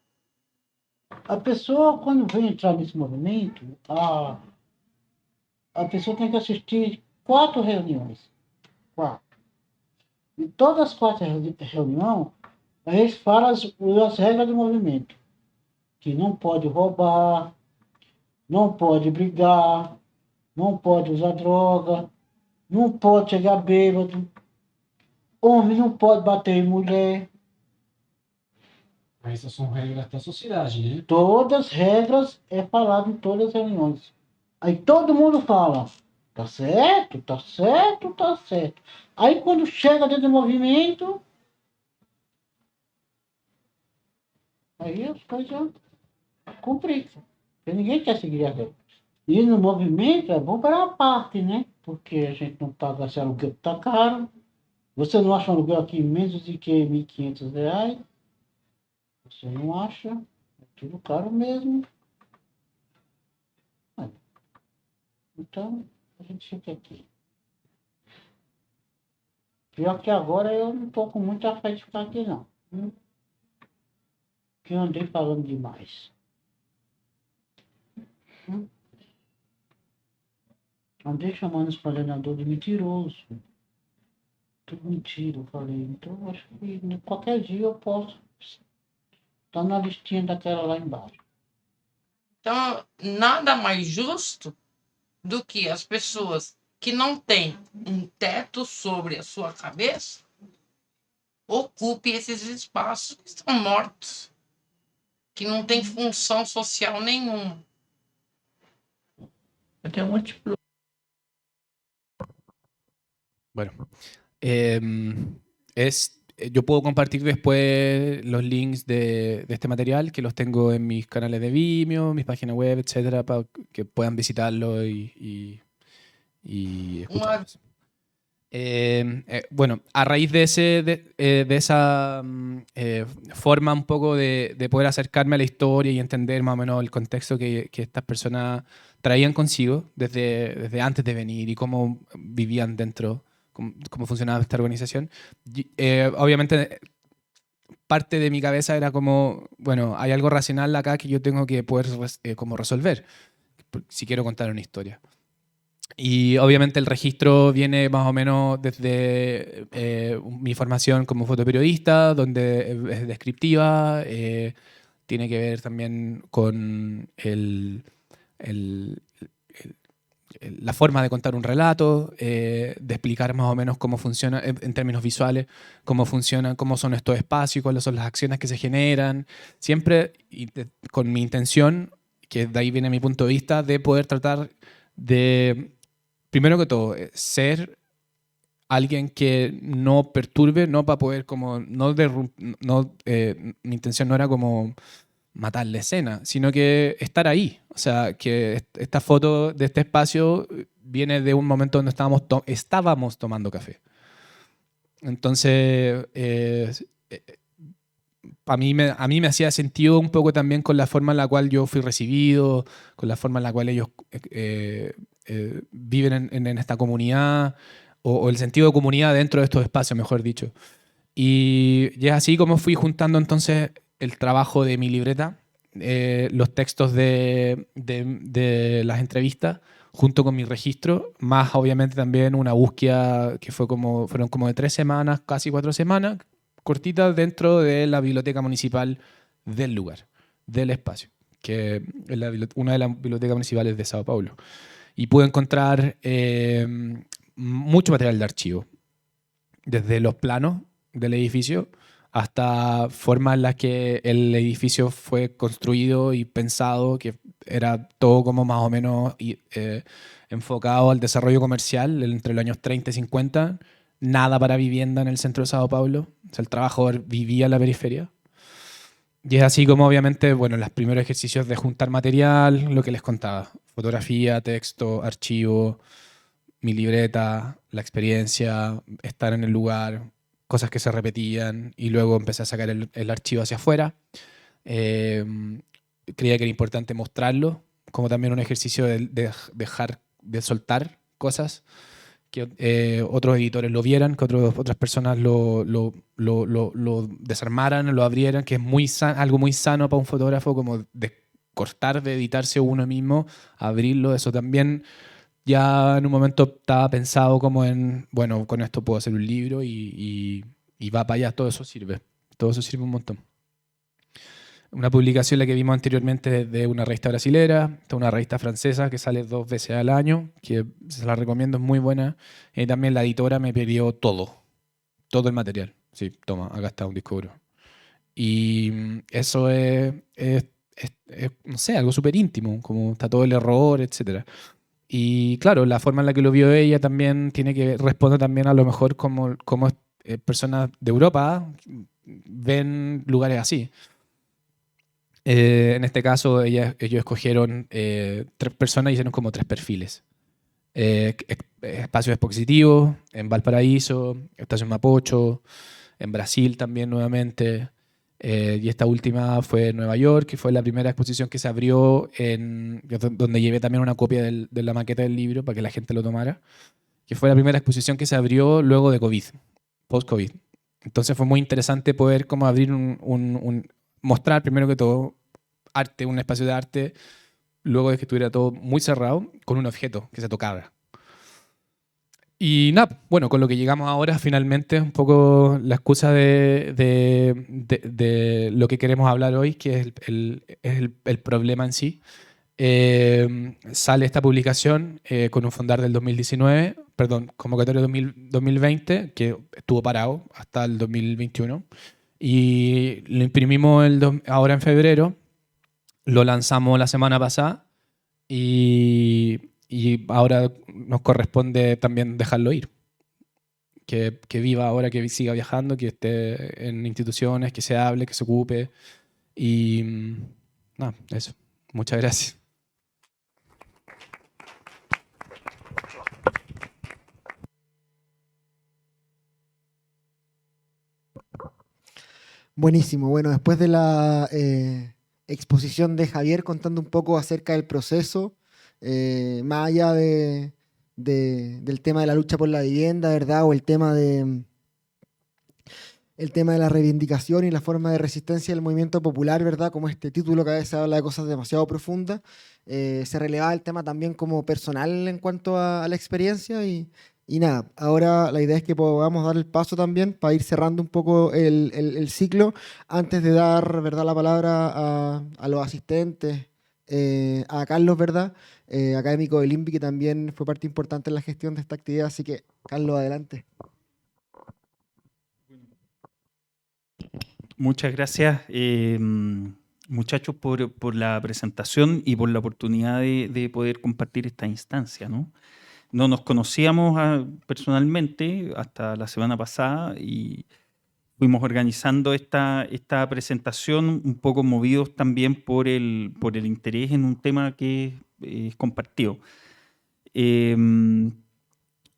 A pessoa, quando vem entrar nesse movimento, a pessoa tem que assistir 4 reuniões. 4. E todas as 4 reuniões, a gente fala as regras do movimento. Que não pode roubar, não pode brigar, não pode usar droga, não pode chegar bêbado, homem não pode bater em mulher. Mas essas são regras da sociedade, né? Todas as regras é falado em todas as reuniões. Aí todo mundo fala, tá certo, tá certo, tá certo. Aí quando chega dentro do movimento, aí as coisas complicam. Porque ninguém quer seguir as regras. E no movimento é bom para a parte, né? Porque a gente não paga esse aluguel que tá caro. Você não acha um aluguel aqui menos de que R$ 1.500? Você não acha? É tudo caro mesmo. Então, a gente fica aqui. Pior que agora eu não tô com muita fé de ficar aqui, não. Que eu andei falando demais. Andei chamando os coordenadores de mentiroso. Tudo mentira, eu falei. Então, acho que qualquer dia eu posso estar na listinha daquela lá embaixo. Então, nada mais justo do que as pessoas que não têm um teto sobre a sua cabeça ocupem esses espaços que estão mortos, que não têm função social nenhuma. Eu tenho muito problema. Bueno, yo puedo compartir después los links de este material, que los tengo en mis canales de Vimeo, mis páginas web, etcétera, para que puedan visitarlo y escucharlos. Bueno, a raíz de esa forma un poco de poder acercarme a la historia y entender más o menos el contexto que estas personas traían consigo desde antes de venir y cómo vivían dentro, cómo funcionaba esta organización, obviamente parte de mi cabeza era como, bueno, hay algo racional acá que yo tengo que poder como resolver si quiero contar una historia. Y obviamente el registro viene más o menos desde mi formación como fotoperiodista, donde es descriptiva, tiene que ver también con la forma de contar un relato, de explicar más o menos cómo funciona en términos visuales, cómo funcionan, cómo son estos espacios, cuáles son las acciones que se generan, siempre con mi intención, que de ahí viene mi punto de vista, de poder tratar de, primero que todo, ser alguien que no perturbe, no para poder como, mi intención no era como matar la escena, sino que estar ahí. O sea, que esta foto de este espacio viene de un momento donde estábamos tomando café. Entonces, a mí me hacía sentido un poco también con la forma en la cual yo fui recibido, con la forma en la cual ellos viven en esta comunidad, o el sentido de comunidad dentro de estos espacios, mejor dicho. Y es así como fui juntando entonces el trabajo de mi libreta, los textos de las entrevistas, junto con mi registro, más obviamente también una búsqueda que fueron como de 3 semanas, casi 4 semanas, cortitas dentro de la biblioteca municipal del lugar, del espacio, que es una de las bibliotecas municipales de Sao Paulo. Y pude encontrar mucho material de archivo, desde los planos del edificio hasta formas en las que el edificio fue construido y pensado, que era todo como más o menos enfocado al desarrollo comercial entre los años 30 y 50, nada para vivienda en el centro de Sao Paulo, o sea, el trabajador vivía en la periferia. Y es así como obviamente, bueno, los primeros ejercicios de juntar material, lo que les contaba, fotografía, texto, archivo, mi libreta, la experiencia, estar en el lugar, cosas que se repetían, y luego empecé a sacar el archivo hacia afuera. Creía que era importante mostrarlo, como también un ejercicio de soltar cosas, que otros editores lo vieran, que otras personas lo desarmaran, lo abrieran, que es algo muy sano para un fotógrafo, como de cortar, de editarse uno mismo, abrirlo. Eso también ya en un momento estaba pensado como en, bueno, con esto puedo hacer un libro y va para allá. Todo eso sirve un montón. Una publicación la que vimos anteriormente de una revista brasilera, de una revista francesa que sale 2 veces al año, que se la recomiendo, es muy buena. Y también la editora me pidió todo el material. Sí, toma, acá está un disco duro. Y eso no sé, algo súper íntimo, como está todo el error, etc. Y claro, la forma en la que lo vio ella también tiene que responder también a lo mejor como personas de Europa ven lugares así. En este caso, ellos escogieron 3 personas y hicieron como 3 perfiles. Espacios expositivos en Valparaíso, Estación Mapocho, en Brasil también nuevamente. Y esta última fue en Nueva York, que fue la primera exposición que se abrió, donde llevé también una copia de la maqueta del libro para que la gente lo tomara, que fue la primera exposición que se abrió luego de COVID, post-COVID. Entonces fue muy interesante poder como abrir mostrar primero que todo arte, un espacio de arte, luego de que estuviera todo muy cerrado, con un objeto que se tocara. Y nada, bueno, con lo que llegamos ahora finalmente, un poco la excusa de lo que queremos hablar hoy, que es el problema en sí. Sale esta publicación con un fondar del 2019, perdón, convocatorio 2020, que estuvo parado hasta el 2021. Y lo imprimimos ahora en febrero, lo lanzamos la semana pasada y ahora nos corresponde también dejarlo ir. Que viva ahora, que siga viajando, que esté en instituciones, que se hable, que se ocupe. Y nada, eso. Muchas gracias. Buenísimo. Bueno, después de la exposición de Javier contando un poco acerca del proceso, más allá del tema de la lucha por la vivienda, ¿verdad? O el tema de la reivindicación y la forma de resistencia del movimiento popular, ¿verdad? Como este título que a veces habla de cosas demasiado profundas. Se relevaba el tema también como personal en cuanto a la experiencia y nada, ahora la idea es que podamos dar el paso también para ir cerrando un poco el ciclo antes de dar, ¿verdad?, la palabra a los asistentes, a Carlos, ¿verdad?, académico del INVI, que también fue parte importante en la gestión de esta actividad. Así que, Carlos, adelante. Muchas gracias, muchachos, por la presentación y por la oportunidad de poder compartir esta instancia, ¿no? No nos conocíamos personalmente hasta la semana pasada y fuimos organizando esta presentación un poco movidos también por el interés en un tema que es compartido.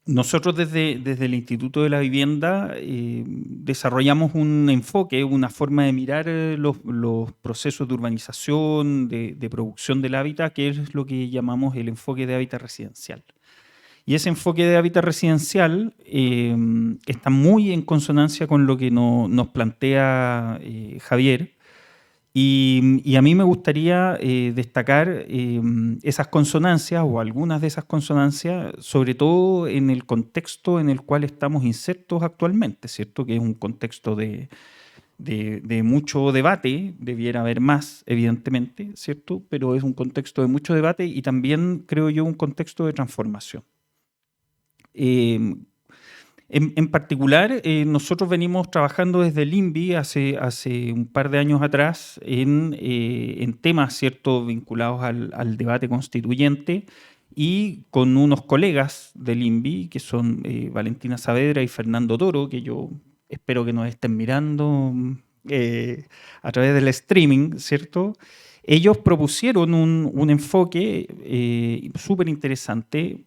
Nosotros desde el Instituto de la Vivienda desarrollamos un enfoque, una forma de mirar los procesos de urbanización, de producción del hábitat, que es lo que llamamos el enfoque de hábitat residencial. Y ese enfoque de hábitat residencial está muy en consonancia con lo que nos plantea Javier. Y a mí me gustaría destacar esas consonancias o algunas de esas consonancias, sobre todo en el contexto en el cual estamos insertos actualmente, ¿cierto? Que es un contexto de mucho debate, debiera haber más, evidentemente, ¿cierto? Pero es un contexto de mucho debate y también, creo yo, un contexto de transformación. En particular, nosotros venimos trabajando desde el INVI hace un par de años atrás en temas, ¿cierto?, vinculados al debate constituyente y con unos colegas del INVI, que son Valentina Saavedra y Fernando Toro, que yo espero que nos estén mirando a través del streaming, ¿cierto? Ellos propusieron un enfoque súper interesante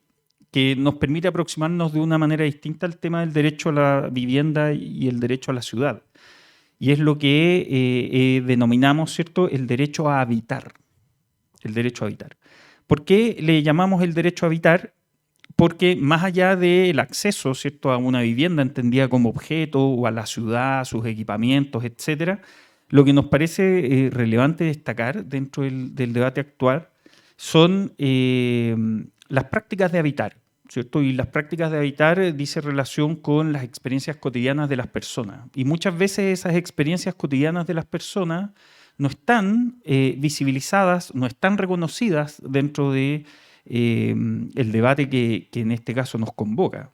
que nos permite aproximarnos de una manera distinta al tema del derecho a la vivienda y el derecho a la ciudad. Y es lo que denominamos, ¿cierto?, el derecho a habitar. El derecho a habitar. ¿Por qué le llamamos el derecho a habitar? Porque más allá del acceso, ¿cierto?, a una vivienda entendida como objeto o a la ciudad, sus equipamientos, etcétera, lo que nos parece relevante destacar dentro del debate actual son las prácticas de habitar, ¿cierto? Y las prácticas de habitar dice relación con las experiencias cotidianas de las personas. Y muchas veces esas experiencias cotidianas de las personas no están visibilizadas, no están reconocidas dentro de el debate que en este caso nos convoca.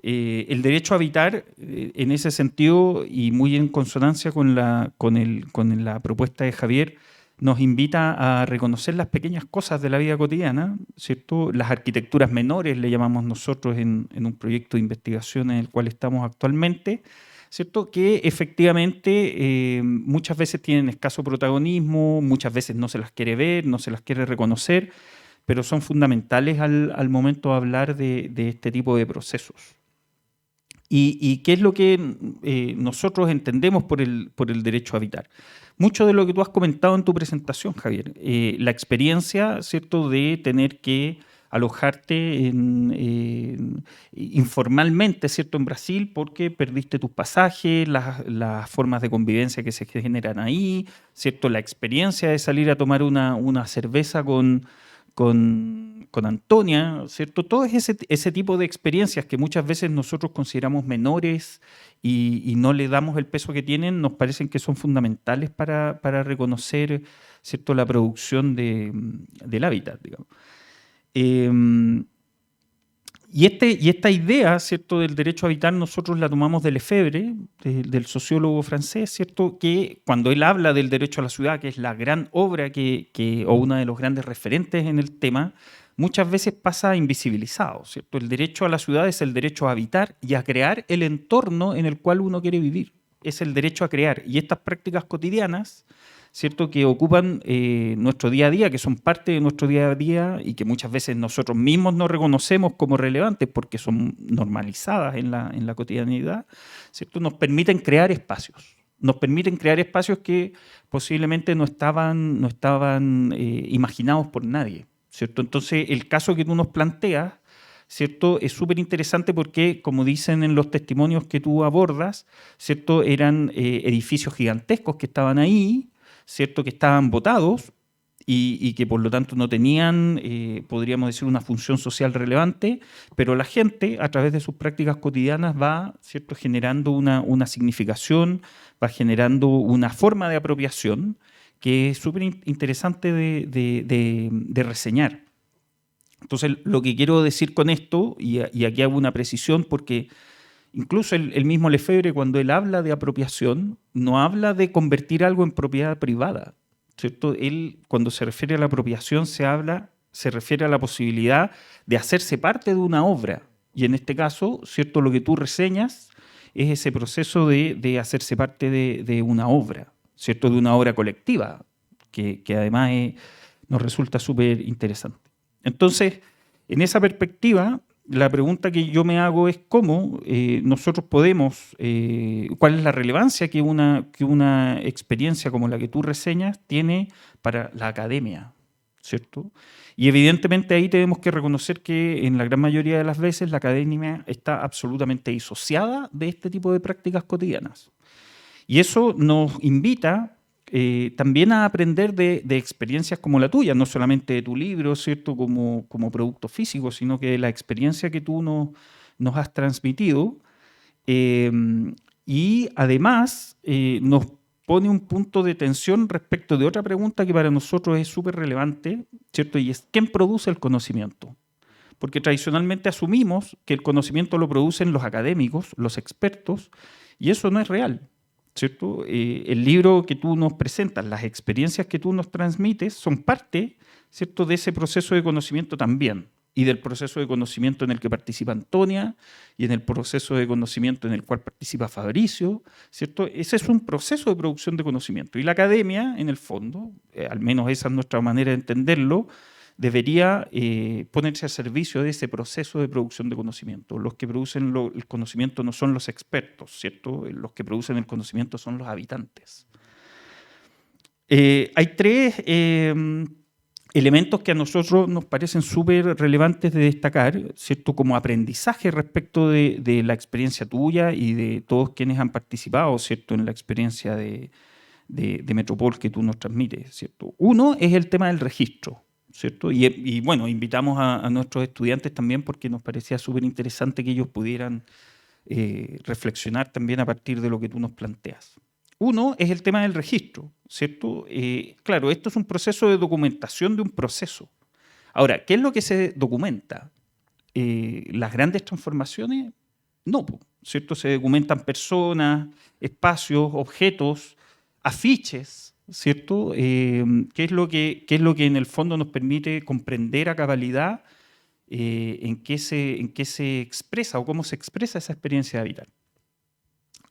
El derecho a habitar, en ese sentido, y muy en consonancia con la propuesta de Javier, nos invita a reconocer las pequeñas cosas de la vida cotidiana, ¿cierto? Las arquitecturas menores, le llamamos nosotros en un proyecto de investigación en el cual estamos actualmente, ¿cierto? Que efectivamente muchas veces tienen escaso protagonismo, muchas veces no se las quiere ver, no se las quiere reconocer, pero son fundamentales al momento de hablar de este tipo de procesos. ¿Y qué es lo que nosotros entendemos por el derecho a habitar? Mucho de lo que tú has comentado en tu presentación, Javier. La experiencia, ¿cierto?, de tener que alojarte informalmente, ¿cierto?, en Brasil porque perdiste tus pasajes, las formas de convivencia que se generan ahí, ¿cierto?, la experiencia de salir a tomar una cerveza con Antonia, ¿cierto? Todo ese tipo de experiencias que muchas veces nosotros consideramos menores y no le damos el peso que tienen, nos parecen que son fundamentales para reconocer, ¿cierto?, la producción del hábitat, digamos. Y esta idea, ¿cierto?, del derecho a habitar, nosotros la tomamos de Lefebvre, del sociólogo francés, ¿cierto?, que cuando él habla del derecho a la ciudad, que es la gran obra o uno de los grandes referentes en el tema, muchas veces pasa invisibilizado, ¿cierto? El derecho a la ciudad es el derecho a habitar y a crear el entorno en el cual uno quiere vivir. Es el derecho a crear. Y estas prácticas cotidianas, ¿cierto?, que ocupan nuestro día a día, que son parte de nuestro día a día y que muchas veces nosotros mismos no reconocemos como relevantes porque son normalizadas en la cotidianidad, ¿cierto?, nos permiten crear espacios. Nos permiten crear espacios que posiblemente no estaban imaginados por nadie, ¿cierto? Entonces, el caso que tú nos planteas, ¿cierto?, es súper interesante porque, como dicen en los testimonios que tú abordas, ¿cierto?, eran edificios gigantescos que estaban ahí, ¿cierto?, que estaban botados y que por lo tanto no tenían, podríamos decir, una función social relevante, pero la gente, a través de sus prácticas cotidianas, va, ¿cierto?, generando una significación, va generando una forma de apropiación que es súper interesante de reseñar. Entonces, lo que quiero decir con esto, y aquí hago una precisión, porque incluso el mismo Lefebvre, cuando él habla de apropiación, no habla de convertir algo en propiedad privada, ¿cierto? Él, cuando se refiere a la apropiación, se refiere a la posibilidad de hacerse parte de una obra. Y en este caso, ¿cierto?, lo que tú reseñas es ese proceso de hacerse parte de una obra, ¿cierto?, de una obra colectiva, que además nos resulta súper interesante. Entonces, en esa perspectiva, la pregunta que yo me hago es cómo nosotros podemos, cuál es la relevancia que una experiencia como la que tú reseñas tiene para la academia, ¿cierto? Y evidentemente ahí tenemos que reconocer que en la gran mayoría de las veces la academia está absolutamente disociada de este tipo de prácticas cotidianas. Y eso nos invita también a aprender de experiencias como la tuya, no solamente de tu libro, ¿cierto?, como producto físico, sino que de la experiencia que tú nos has transmitido. Y además nos pone un punto de tensión respecto de otra pregunta que para nosotros es súper relevante, ¿cierto?, y es ¿quién produce el conocimiento? Porque tradicionalmente asumimos que el conocimiento lo producen los académicos, los expertos, y eso no es real, ¿cierto? El libro que tú nos presentas, las experiencias que tú nos transmites, son parte, ¿cierto?, de ese proceso de conocimiento también, y del proceso de conocimiento en el que participa Antonia, y en el proceso de conocimiento en el cual participa Fabricio, ¿cierto? Ese es un proceso de producción de conocimiento. Y la academia, en el fondo, al menos esa es nuestra manera de entenderlo, debería ponerse al servicio de ese proceso de producción de conocimiento. Los que producen el conocimiento no son los expertos, ¿cierto? Los que producen el conocimiento son los habitantes. Hay tres elementos que a nosotros nos parecen súper relevantes de destacar, ¿cierto?, como aprendizaje respecto de la experiencia tuya y de todos quienes han participado, ¿cierto?, en la experiencia de Metropol que tú nos transmites, ¿cierto? Uno es el tema del registro, ¿cierto? Y bueno, invitamos a nuestros estudiantes también porque nos parecía súper interesante que ellos pudieran reflexionar también a partir de lo que tú nos planteas. Uno es el tema del registro, ¿cierto? Claro, esto es un proceso de documentación de un proceso. Ahora, ¿qué es lo que se documenta? Las grandes transformaciones, No, po, ¿cierto? Se documentan personas, espacios, objetos, afiches, ¿cierto? ¿Qué es lo que en el fondo nos permite comprender a cabalidad en qué se expresa o cómo se expresa esa experiencia de habitar.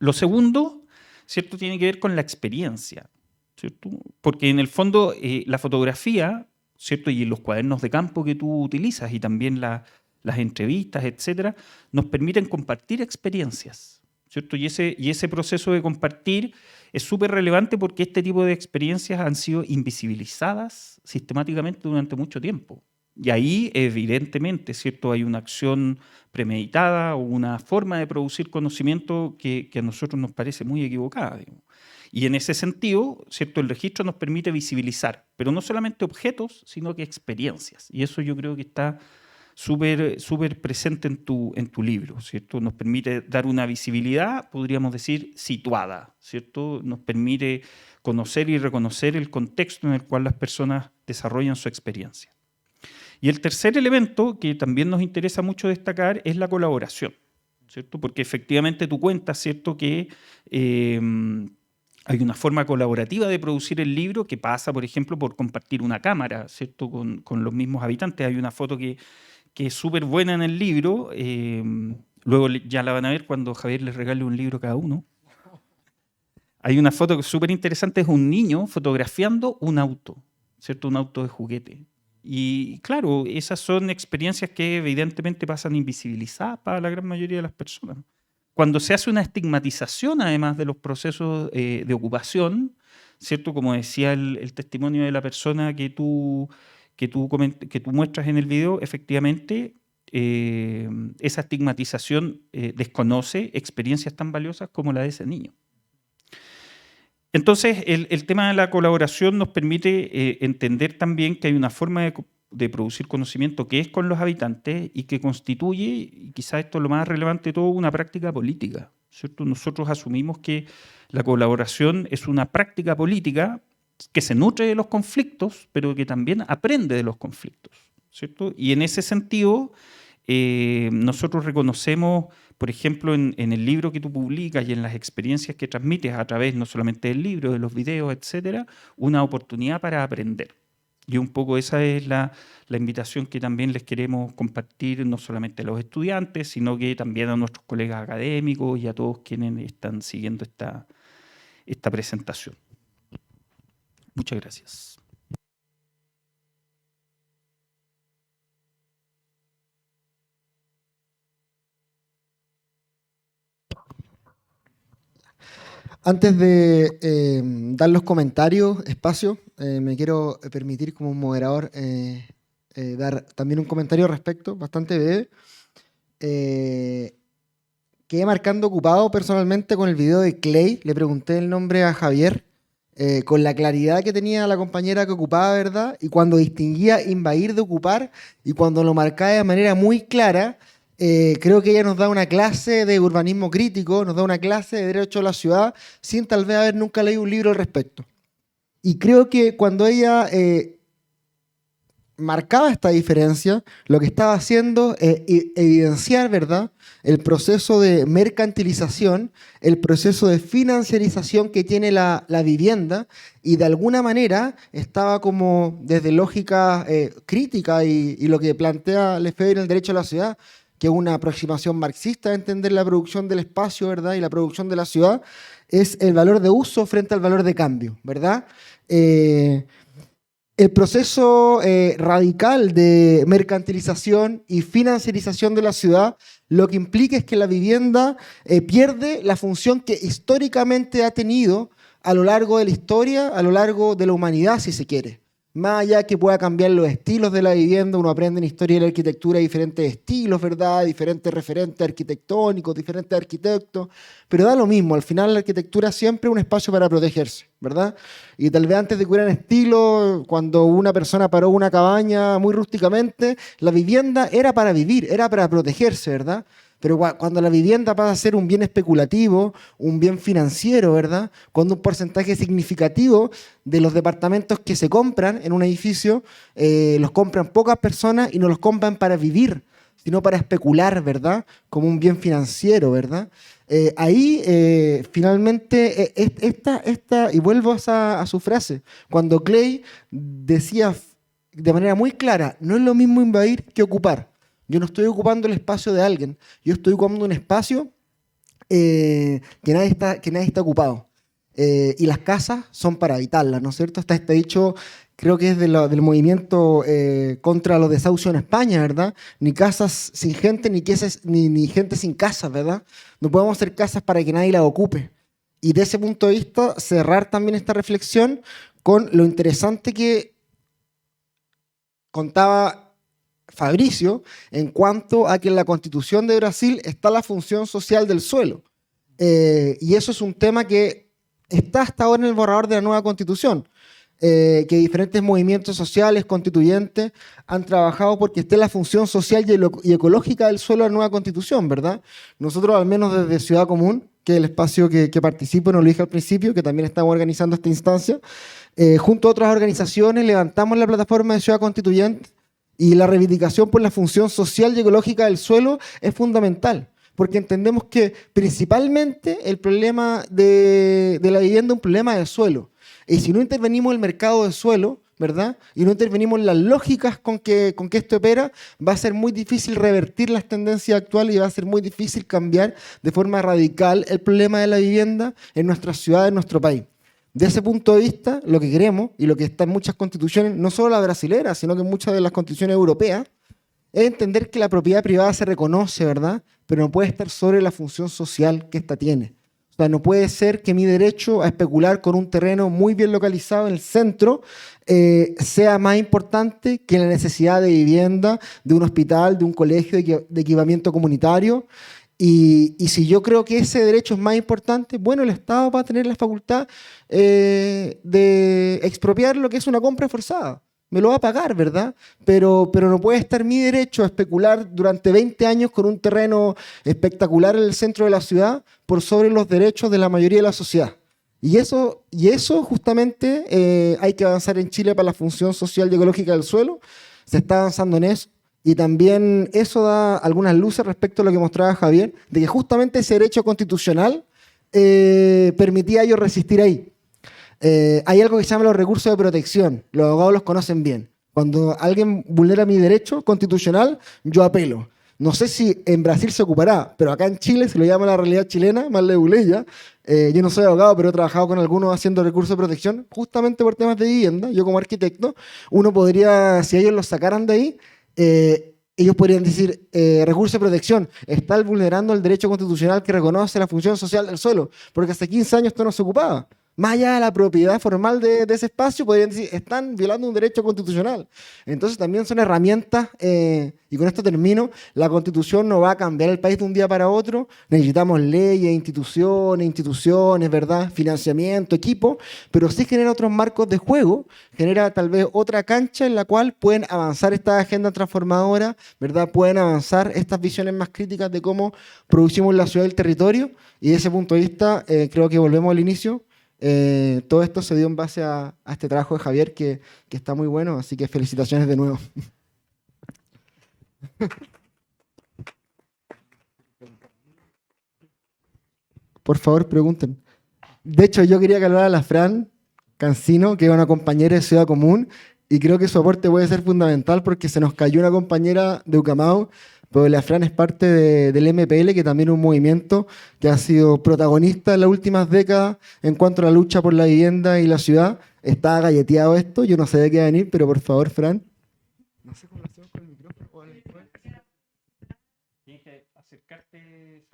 Lo segundo, ¿cierto?, tiene que ver con la experiencia, ¿cierto? Porque en el fondo la fotografía, ¿cierto?, y los cuadernos de campo que tú utilizas y también las entrevistas, etcétera, nos permiten compartir experiencias, ¿cierto? Y ese proceso de compartir es súper relevante porque este tipo de experiencias han sido invisibilizadas sistemáticamente durante mucho tiempo. Y ahí, evidentemente, ¿cierto?, hay una acción premeditada o una forma de producir conocimiento que a nosotros nos parece muy equivocada, digamos. Y en ese sentido, ¿cierto?, el registro nos permite visibilizar, pero no solamente objetos, sino que experiencias. Y eso yo creo que está súper presente en tu libro, ¿cierto? Nos permite dar una visibilidad, podríamos decir, situada, ¿cierto? Nos permite conocer y reconocer el contexto en el cual las personas desarrollan su experiencia. Y el tercer elemento que también nos interesa mucho destacar es la colaboración, ¿cierto? Porque efectivamente tú cuentas, ¿cierto?, que hay una forma colaborativa de producir el libro que pasa, por ejemplo, por compartir una cámara, ¿cierto?, con los mismos habitantes. Hay una foto que es súper buena en el libro, luego ya la van a ver cuando Javier les regale un libro a cada uno. Hay una foto que es súper interesante, es un niño fotografiando un auto, ¿cierto?, un auto de juguete. Y claro, esas son experiencias que evidentemente pasan invisibilizadas para la gran mayoría de las personas. Cuando se hace una estigmatización, además de los procesos de ocupación, ¿cierto?, como decía el testimonio de la persona que tú muestras en el video, efectivamente, esa estigmatización desconoce experiencias tan valiosas como la de ese niño. Entonces, el tema de la colaboración nos permite entender también que hay una forma de producir conocimiento que es con los habitantes y que constituye, y quizás esto es lo más relevante de todo, una práctica política, ¿cierto? Nosotros asumimos que la colaboración es una práctica política que se nutre de los conflictos, pero que también aprende de los conflictos, ¿cierto? Y en ese sentido, nosotros reconocemos, por ejemplo, en el libro que tú publicas y en las experiencias que transmites a través no solamente del libro, de los videos, etcétera, una oportunidad para aprender. Y un poco esa es la invitación que también les queremos compartir, no solamente a los estudiantes, sino que también a nuestros colegas académicos y a todos quienes están siguiendo esta presentación. Muchas gracias. Antes de dar los comentarios, espacio, me quiero permitir como un moderador dar también un comentario al respecto, bastante breve. Quedé marcando ocupado personalmente con el video de Clay, le pregunté el nombre a Javier, con la claridad que tenía la compañera que ocupaba, ¿verdad? Y cuando distinguía invadir de ocupar y cuando lo marcaba de manera muy clara, creo que ella nos da una clase de urbanismo crítico, nos da una clase de derecho a la ciudad, sin tal vez haber nunca leído un libro al respecto. Y creo que cuando ella marcaba esta diferencia, lo que estaba haciendo es evidenciar, ¿verdad?, el proceso de mercantilización, el proceso de financiarización que tiene la vivienda, y de alguna manera estaba como desde lógica crítica y lo que plantea Lefebvre en el derecho a la ciudad, que es una aproximación marxista de entender la producción del espacio, ¿verdad?, y la producción de la ciudad, es el valor de uso frente al valor de cambio, ¿verdad? El proceso radical de mercantilización y financiarización de la ciudad lo que implica es que la vivienda pierde la función que históricamente ha tenido a lo largo de la historia, a lo largo de la humanidad, si se quiere. Más allá que pueda cambiar los estilos de la vivienda, uno aprende en historia de la arquitectura diferentes estilos, ¿verdad? Diferentes referentes arquitectónicos, diferentes arquitectos, pero da lo mismo, al final la arquitectura siempre es un espacio para protegerse, ¿verdad? Y tal vez antes de que hubieran estilos, cuando una persona paró una cabaña muy rústicamente, la vivienda era para vivir, era para protegerse, ¿verdad? Pero cuando la vivienda pasa a ser un bien especulativo, un bien financiero, ¿verdad? Cuando un porcentaje significativo de los departamentos que se compran en un edificio los compran pocas personas y no los compran para vivir, sino para especular, ¿verdad? Como un bien financiero, ¿verdad? Finalmente, y vuelvo a su frase, cuando Clay decía de manera muy clara, no es lo mismo invadir que ocupar. Yo no estoy ocupando el espacio de alguien, yo estoy ocupando un espacio que nadie está ocupado. Y las casas son para habitarlas, ¿no es cierto? Está este dicho, creo que es del movimiento contra los desahucios en España, ¿verdad? Ni casas sin gente, ni gente sin casas, ¿verdad? No podemos hacer casas para que nadie las ocupe. Y de ese punto de vista, cerrar también esta reflexión con lo interesante que contaba Fabricio en cuanto a que en la Constitución de Brasil está la función social del suelo. Y eso es un tema que está hasta ahora en el borrador de la nueva Constitución, que diferentes movimientos sociales, constituyentes, han trabajado porque esté la función social y ecológica del suelo en la nueva Constitución, ¿verdad? Nosotros, al menos desde Ciudad Común, que es el espacio que participo, no lo dije al principio, que también estamos organizando esta instancia, junto a otras organizaciones levantamos la plataforma de Ciudad Constituyente y la reivindicación por la función social y ecológica del suelo es fundamental, porque entendemos que principalmente el problema de la vivienda es un problema de suelo. Y si no intervenimos en el mercado de suelo, ¿verdad? Y no intervenimos en las lógicas con que esto opera, va a ser muy difícil revertir las tendencias actuales y va a ser muy difícil cambiar de forma radical el problema de la vivienda en nuestra ciudad, en nuestro país. De ese punto de vista, lo que queremos y lo que está en muchas constituciones, no solo la brasilera, sino que en muchas de las constituciones europeas, es entender que la propiedad privada se reconoce, ¿verdad? Pero no puede estar sobre la función social que ésta tiene. O sea, no puede ser que mi derecho a especular con un terreno muy bien localizado en el centro sea más importante que la necesidad de vivienda, de un hospital, de un colegio, de equipamiento comunitario. Y si yo creo que ese derecho es más importante, bueno, el Estado va a tener la facultad de expropiar lo que es una compra forzada. Me lo va a pagar, ¿verdad? Pero no puede estar mi derecho a especular durante 20 años con un terreno espectacular en el centro de la ciudad por sobre los derechos de la mayoría de la sociedad. Y eso justamente hay que avanzar en Chile para la función social y ecológica del suelo. Se está avanzando en eso. Y también eso da algunas luces respecto a lo que mostraba Javier, de que justamente ese derecho constitucional permitía a ellos resistir ahí. Hay algo que se llama los recursos de protección. Los abogados los conocen bien. Cuando alguien vulnera mi derecho constitucional, yo apelo. No sé si en Brasil se ocupará, pero acá en Chile se lo llama la realidad chilena, más leguleya. Yo no soy abogado, pero he trabajado con algunos haciendo recursos de protección, justamente por temas de vivienda. Yo como arquitecto, uno podría, si ellos los sacaran de ahí, ellos podrían decir, recurso de protección, está vulnerando el derecho constitucional que reconoce la función social del suelo, porque hace 15 años esto no se ocupaba. Más allá de la propiedad formal de ese espacio, podrían decir, están violando un derecho constitucional. Entonces también son herramientas, y con esto termino, la Constitución no va a cambiar el país de un día para otro, necesitamos leyes, instituciones, ¿verdad? Financiamiento, equipo, pero sí genera otros marcos de juego, genera tal vez otra cancha en la cual pueden avanzar esta agenda transformadora, ¿verdad? Pueden avanzar estas visiones más críticas de cómo producimos la ciudad y el territorio, y desde ese punto de vista creo que volvemos al inicio. Todo esto se dio en base a este trabajo de Javier que está muy bueno, así que felicitaciones de nuevo. Por favor, pregunten. De hecho, yo quería que hablara la Fran Cancino, que es una compañera de Ciudad Común, y creo que su aporte puede ser fundamental porque se nos cayó una compañera de Ucamau, pero la Fran es parte del MPL, que también es un movimiento que ha sido protagonista en las últimas décadas en cuanto a la lucha por la vivienda y la ciudad. Está galleteado esto, yo no sé de qué va a venir, pero por favor, Fran. No sé cómo lo hacemos con el micrófono. Tienes que acercarte.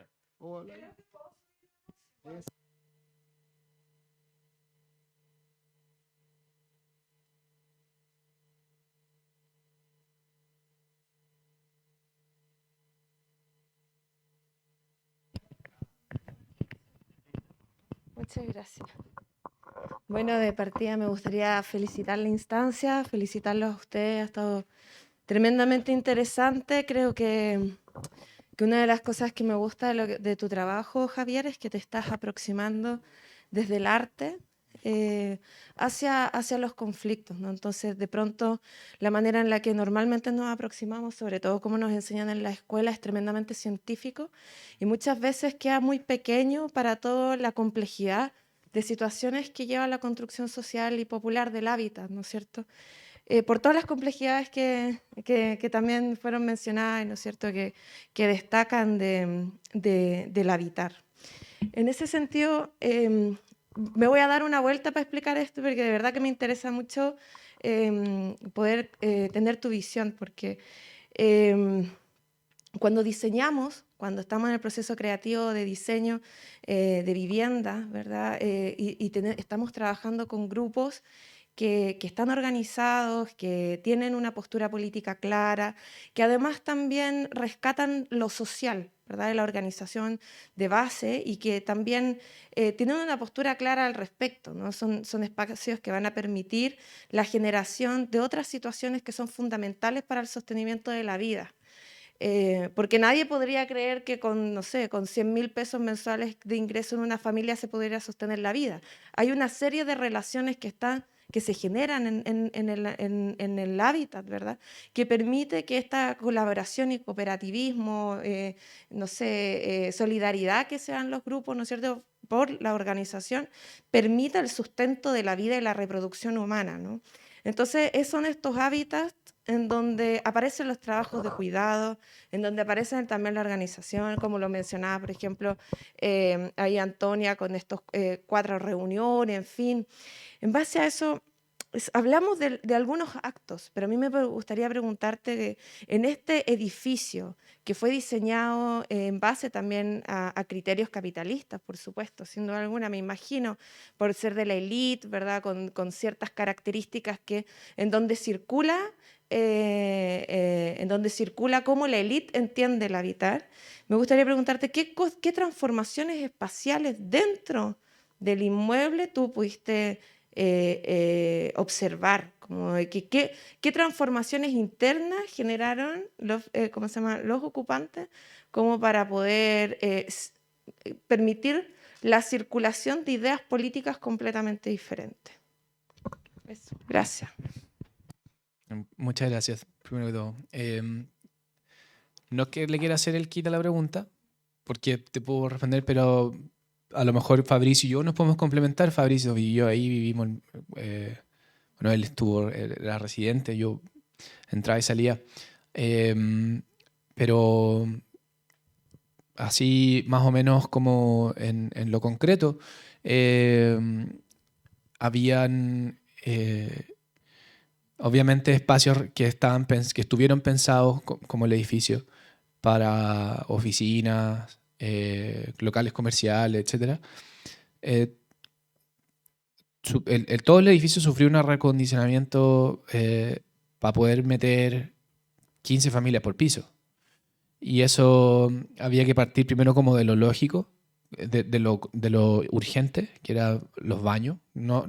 Muchas gracias. Bueno, de partida me gustaría felicitar la instancia, felicitarlos a ustedes, ha estado tremendamente interesante. Creo que una de las cosas que me gusta de tu trabajo, Javier, es que te estás aproximando desde el arte hacia los conflictos, ¿no? Entonces, de pronto, la manera en la que normalmente nos aproximamos, sobre todo como nos enseñan en la escuela, es tremendamente científico y muchas veces queda muy pequeño para toda la complejidad de situaciones que lleva a la construcción social y popular del hábitat, ¿no es cierto? Por todas las complejidades que también fueron mencionadas, ¿no es cierto?, que destacan del habitar. En ese sentido, me voy a dar una vuelta para explicar esto, porque de verdad que me interesa mucho poder tener tu visión, porque cuando diseñamos, cuando estamos en el proceso creativo de diseño de vivienda, ¿verdad? Estamos trabajando con grupos que están organizados, que tienen una postura política clara, que además también rescatan lo social, ¿verdad?, de la organización de base y que también tienen una postura clara al respecto, ¿no? Son espacios que van a permitir la generación de otras situaciones que son fundamentales para el sostenimiento de la vida. Porque nadie podría creer que con, no sé, con 100.000 pesos mensuales de ingreso en una familia se podría sostener la vida. Hay una serie de relaciones que se generan en el hábitat, ¿verdad?, que permite que esta colaboración y cooperativismo, no sé, solidaridad que se dan los grupos, ¿no es cierto?, por la organización, permita el sustento de la vida y la reproducción humana, ¿no? Entonces, son estos hábitats en donde aparecen los trabajos de cuidado, en donde aparecen también la organización, como lo mencionaba, por ejemplo, ahí Antonia con estos 4 reuniones, en fin. En base a eso, hablamos de algunos actos, pero a mí me gustaría preguntarte, en este edificio que fue diseñado en base también a criterios capitalistas, por supuesto, sin duda alguna, me imagino, por ser de la élite, ¿verdad?, con ciertas características en donde circula cómo la élite entiende el habitar. Me gustaría preguntarte qué transformaciones espaciales dentro del inmueble tú pudiste observar, como qué transformaciones internas generaron los ocupantes como para poder permitir la circulación de ideas políticas completamente diferentes. Eso. Gracias. Muchas gracias, primero que todo. No es que le quiera hacer el quita a la pregunta, porque te puedo responder, pero a lo mejor Fabricio y yo nos podemos complementar. Fabricio vivió ahí, vivimos, bueno, él era residente, yo entraba y salía. Pero así más o menos como en lo concreto, habían obviamente espacios que estuvieron pensados como el edificio para oficinas, locales comerciales, etc. Todo el edificio sufrió un reacondicionamiento para poder meter 15 familias por piso. Y eso había que partir primero como de lo lógico, de lo urgente, que eran los baños. No,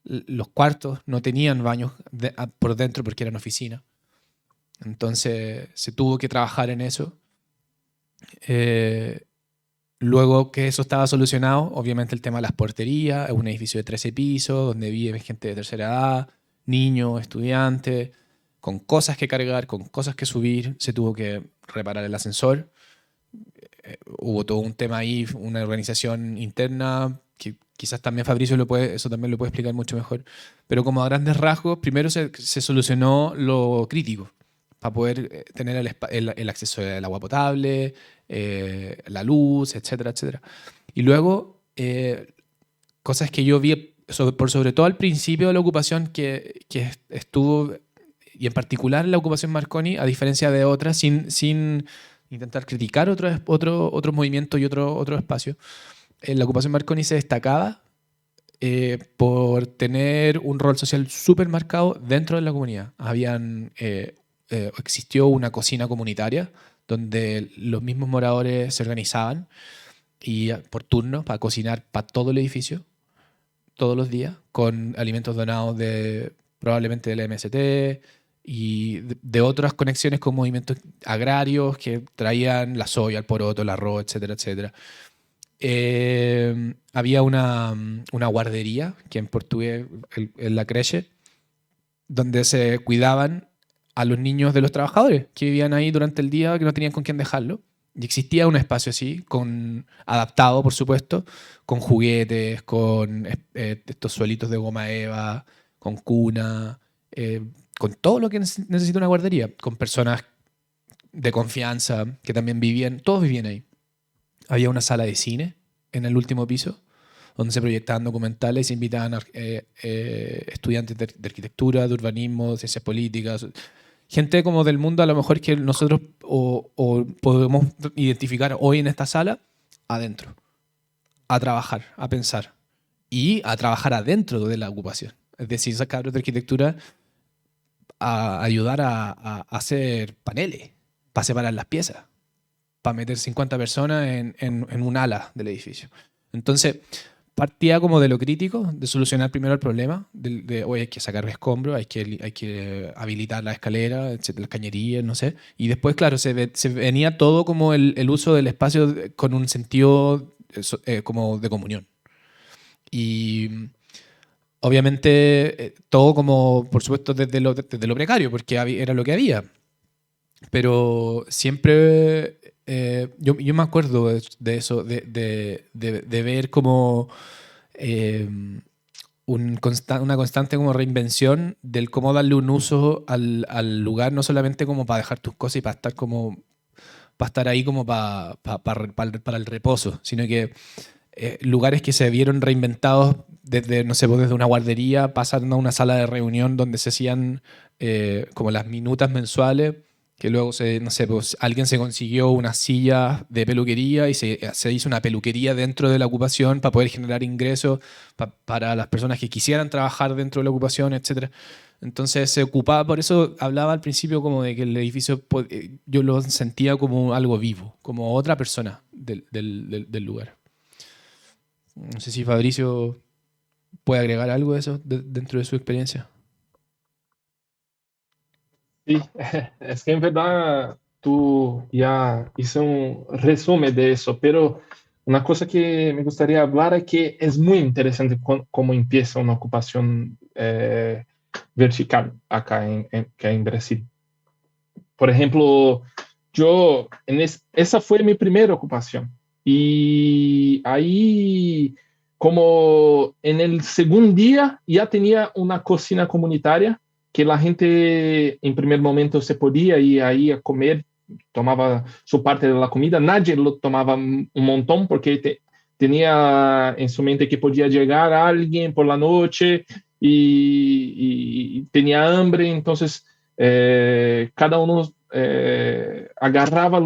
los cuartos no tenían baños por dentro porque eran oficinas. Entonces se tuvo que trabajar en eso. Luego que eso estaba solucionado, obviamente el tema de las porterías, es un edificio de 13 pisos, donde vive gente de tercera edad, niños, estudiantes, con cosas que cargar, con cosas que subir, se tuvo que reparar el ascensor. Hubo todo un tema ahí, una organización interna, que quizás también Fabricio eso también lo puede explicar mucho mejor. Pero como a grandes rasgos, primero se solucionó lo crítico, para poder tener el acceso al agua potable, la luz, etcétera, etcétera. Y luego, cosas que yo vi, sobre todo al principio de la ocupación, que estuvo, y en particular la ocupación Marconi, a diferencia de otras, sin intentar criticar otros movimientos y otros espacios, la ocupación Marconi se destacaba por tener un rol social súper marcado dentro de la comunidad. Existió una cocina comunitaria donde los mismos moradores se organizaban y por turno para cocinar para todo el edificio todos los días con alimentos donados probablemente del MST y de otras conexiones con movimientos agrarios que traían la soya, el poroto, el arroz, etcétera, etcétera. había una guardería, que en portugués es la creche, donde se cuidaban a los niños de los trabajadores que vivían ahí durante el día, que no tenían con quién dejarlo. Y existía un espacio así, adaptado, por supuesto, con juguetes, con estos suelitos de goma eva, con cuna, con todo lo que necesita una guardería, con personas de confianza que también vivían, todos vivían ahí. Había una sala de cine en el último piso, donde se proyectaban documentales y se invitaban a estudiantes de arquitectura, de urbanismo, de ciencias políticas, gente como del mundo a lo mejor que nosotros o podemos identificar hoy en esta sala, adentro, a trabajar, a pensar y a trabajar adentro de la ocupación. Es decir, esos cabros de arquitectura a ayudar a hacer paneles, para separar las piezas, para meter 50 personas en un ala del edificio. Entonces, partía como de lo crítico, de solucionar primero el problema, hoy hay que sacar escombros, hay que habilitar la escalera, etcétera, las cañerías, no sé. Y después, claro, se venía todo como el uso del espacio con un sentido como de comunión. Y obviamente todo como, por supuesto, desde lo precario, porque era lo que había. Pero siempre yo me acuerdo de eso, de ver como una constante como reinvención del cómo darle un uso al lugar, no solamente como para dejar tus cosas y para estar ahí como para el reposo, sino que lugares que se vieron reinventados desde, no sé, desde una guardería, pasando a una sala de reunión donde se hacían como las minutas mensuales, que luego, no sé, pues, alguien se consiguió una silla de peluquería y se hizo una peluquería dentro de la ocupación para poder generar ingresos para las personas que quisieran trabajar dentro de la ocupación, etc. Entonces se ocupaba, por eso hablaba al principio como de que el edificio yo lo sentía como algo vivo, como otra persona del lugar. No sé si Fabricio puede agregar algo de eso dentro de su experiencia. Sí, es que en verdad tú ya hice un resumen de eso, pero una cosa que me gustaría hablar es que es muy interesante cómo empieza una ocupación vertical acá en Brasil. Por ejemplo, esa fue mi primera ocupación. Y ahí, como en el segundo día, ya tenía una cocina comunitaria que la gente en primer momento se podía ir ahí a comer, tomaba su parte de la comida, nadie lo tomaba un montón porque tenía en su mente que podía llegar alguien por la noche y tenía hambre, entonces cada uno agarraba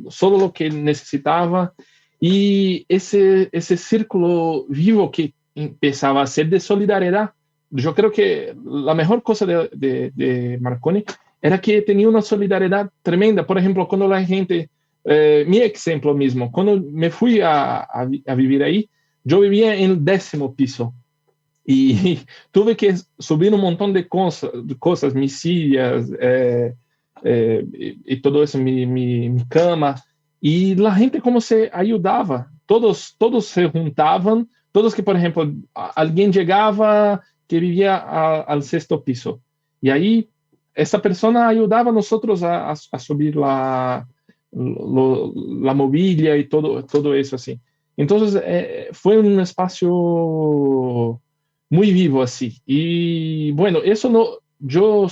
solo lo que necesitaba, y ese círculo vivo que empezaba a ser de solidaridad. Yo creo que la mejor cosa de Marconi era que tenía una solidaridad tremenda. Por ejemplo, cuando la gente, mi ejemplo mismo, cuando me fui a vivir ahí, yo vivía en el 10º piso y tuve que subir un montón de cosas, mis sillas y todo eso, mi cama, y la gente como se ayudaba, todos se juntaban, todos que, por ejemplo, alguien llegaba que vivía al 6º piso. Y ahí esa persona ayudaba a nosotros a subir la mobiliaria y todo eso así. Entonces fue un espacio muy vivo así. Y bueno, eso yo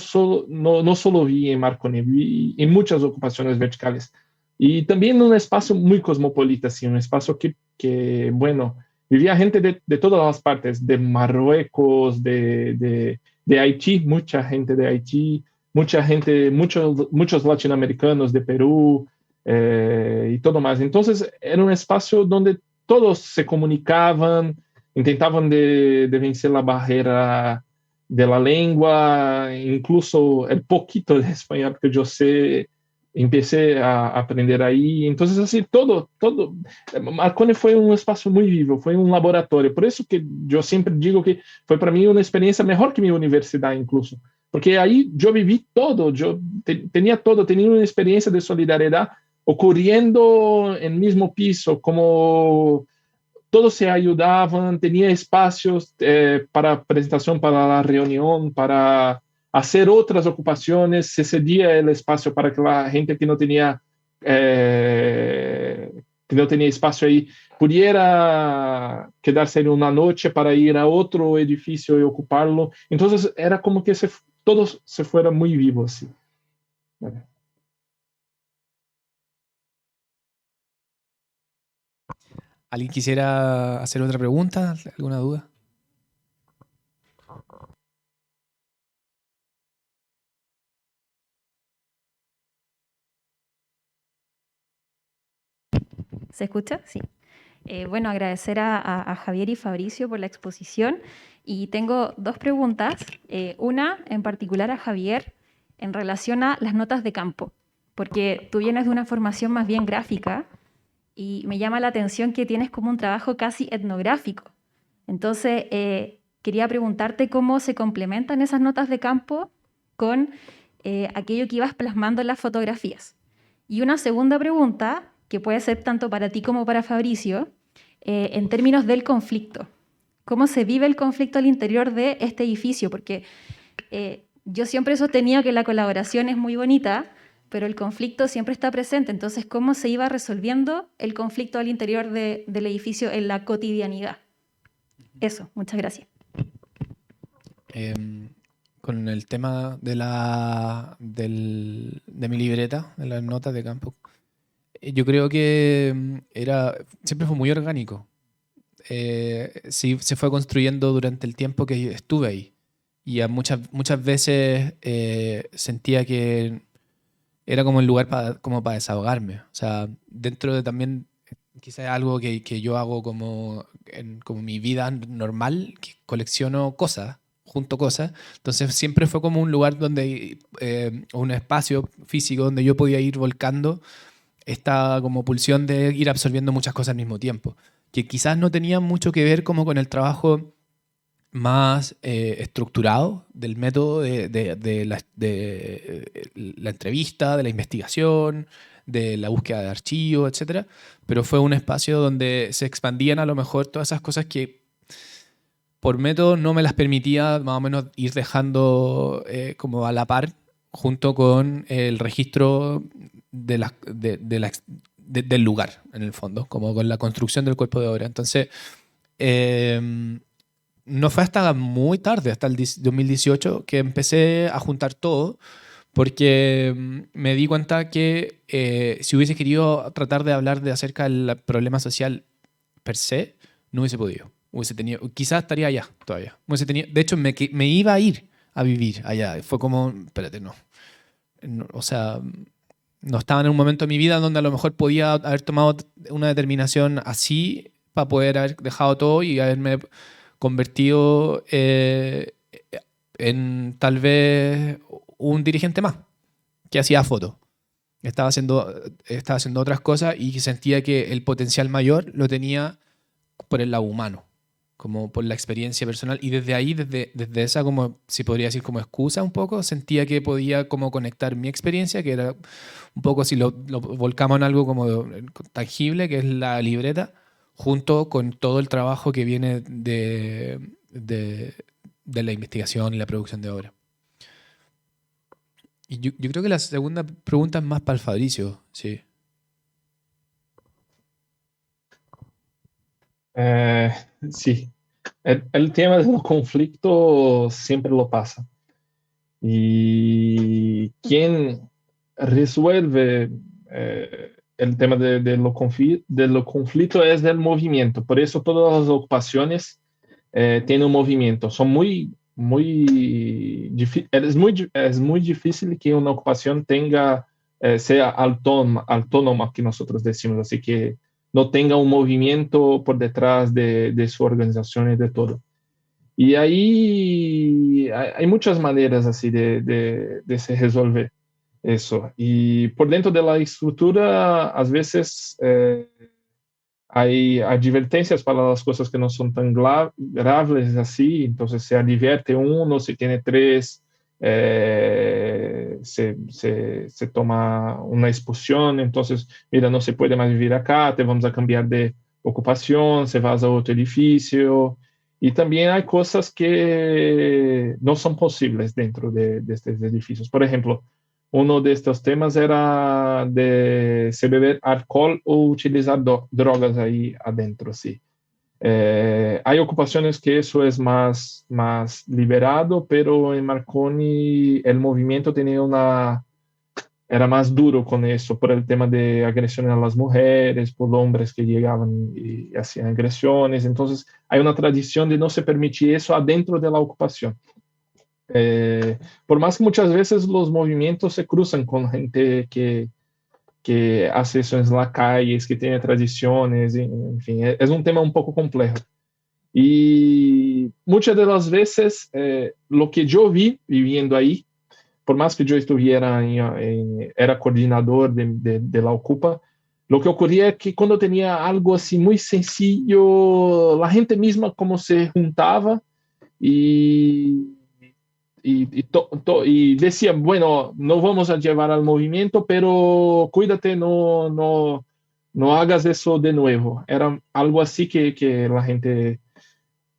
no solo vi en Marconi, vi en muchas ocupaciones verticales. Y también un espacio muy cosmopolita, así, un espacio que bueno, vivía gente de todas las partes, de Marruecos, de Haití, mucha gente de Haití, mucha gente, muchos latinoamericanos de Perú y todo más. Entonces era un espacio donde todos se comunicaban, intentaban de vencer la barrera de la lengua, incluso el poquito de español que yo sé, empecé a aprender ahí. Entonces, así, todo. Marconi fue un espacio muy vivo, fue un laboratorio. Por eso que yo siempre digo que fue para mí una experiencia mejor que mi universidad incluso. Porque ahí yo viví todo, yo tenía todo, tenía una experiencia de solidaridad ocurriendo en el mismo piso, como todos se ayudaban, tenía espacios para presentación, para la reunión, para hacer otras ocupaciones, se cedía el espacio para que la gente que no tenía espacio ahí pudiera quedarse en una noche para ir a otro edificio y ocuparlo. Entonces era como que todos se fueran muy vivos. Así. ¿Alguien quisiera hacer otra pregunta? ¿Alguna duda? ¿Se escucha? Sí. Bueno, agradecer a Javier y Fabricio por la exposición. Y tengo dos preguntas. Una en particular a Javier en relación a las notas de campo, porque tú vienes de una formación más bien gráfica y me llama la atención que tienes como un trabajo casi etnográfico. Entonces, quería preguntarte cómo se complementan esas notas de campo con aquello que ibas plasmando en las fotografías. Y una segunda pregunta, que puede ser tanto para ti como para Fabricio, en términos del conflicto. ¿Cómo se vive el conflicto al interior de este edificio? Porque yo siempre he sostenido que la colaboración es muy bonita, pero el conflicto siempre está presente. Entonces, ¿cómo se iba resolviendo el conflicto al interior del edificio en la cotidianidad? Eso, muchas gracias. Con el tema de mi libreta, de las notas de campo, yo creo que siempre fue muy orgánico. Sí, se fue construyendo durante el tiempo que estuve ahí. Y muchas veces sentía que era como el lugar como para desahogarme. O sea, dentro de también, quizás algo que yo hago como mi vida normal, que colecciono cosas, junto cosas. Entonces siempre fue como un lugar donde, un espacio físico donde yo podía ir volcando esta como pulsión de ir absorbiendo muchas cosas al mismo tiempo. Que quizás no tenía mucho que ver como con el trabajo más estructurado del método de la entrevista, de la investigación, de la búsqueda de archivos, etc. Pero fue un espacio donde se expandían a lo mejor todas esas cosas que por método no me las permitía más o menos ir dejando como a la par junto con el registro del lugar, en el fondo, como con la construcción del cuerpo de obra. Entonces, no fue hasta muy tarde, hasta el 2018, que empecé a juntar todo, porque me di cuenta que si hubiese querido tratar de hablar acerca del problema social per se, no hubiese podido. Quizás estaría allá todavía. De hecho, me iba a ir a vivir allá. Fue como, espérate, no. O sea, no estaba en un momento de mi vida donde a lo mejor podía haber tomado una determinación así para poder haber dejado todo y haberme convertido en tal vez un dirigente más que hacía fotos. Estaba haciendo otras cosas y sentía que el potencial mayor lo tenía por el lado humano, como por la experiencia personal. Y desde ahí, desde esa, como si podría decir como excusa un poco, sentía que podía como conectar mi experiencia, que era un poco si lo volcamos en algo como tangible, que es la libreta, junto con todo el trabajo que viene de la investigación y la producción de obra. Y yo creo que la segunda pregunta es más para el Fabricio, sí. Sí, el tema del conflicto siempre lo pasa. Y quien resuelve el tema de lo conflicto es el movimiento. Por eso todas las ocupaciones tienen un movimiento. Son es muy difícil que una ocupación sea autónoma, que nosotros decimos, así que no tenga un movimiento por detrás de su organización y de todo. Y ahí hay muchas maneras así de se resolver eso. Y por dentro de la estructura, a veces hay advertencias para las cosas que no son tan graves así, entonces se advierte uno, se tiene 3 se toma una expulsión, entonces, mira, no se puede más vivir acá, te vamos a cambiar de ocupación, se vas a otro edificio. Y también hay cosas que no son posibles dentro de estos edificios. Por ejemplo, uno de estos temas era de se beber alcohol o utilizar drogas ahí adentro, sí. Hay ocupaciones que eso es más liberado, pero en Marconi el movimiento era más duro con eso, por el tema de agresiones a las mujeres, por hombres que llegaban y hacían agresiones. Entonces, hay una tradición de no se permitir eso adentro de la ocupación. Por más que muchas veces los movimientos se cruzan con gente que hace eso en las calles, que tiene tradiciones, en fin, es un tema un poco complejo. Y muchas de las veces lo que yo vi viviendo ahí, por más que yo estuviera era coordinador de la Ocupa, lo que ocurría es que cuando tenía algo así muy sencillo, la gente misma como se juntaba y decía, bueno, no vamos a llevar al movimiento, pero cuídate, no hagas eso de nuevo. Era algo así que la gente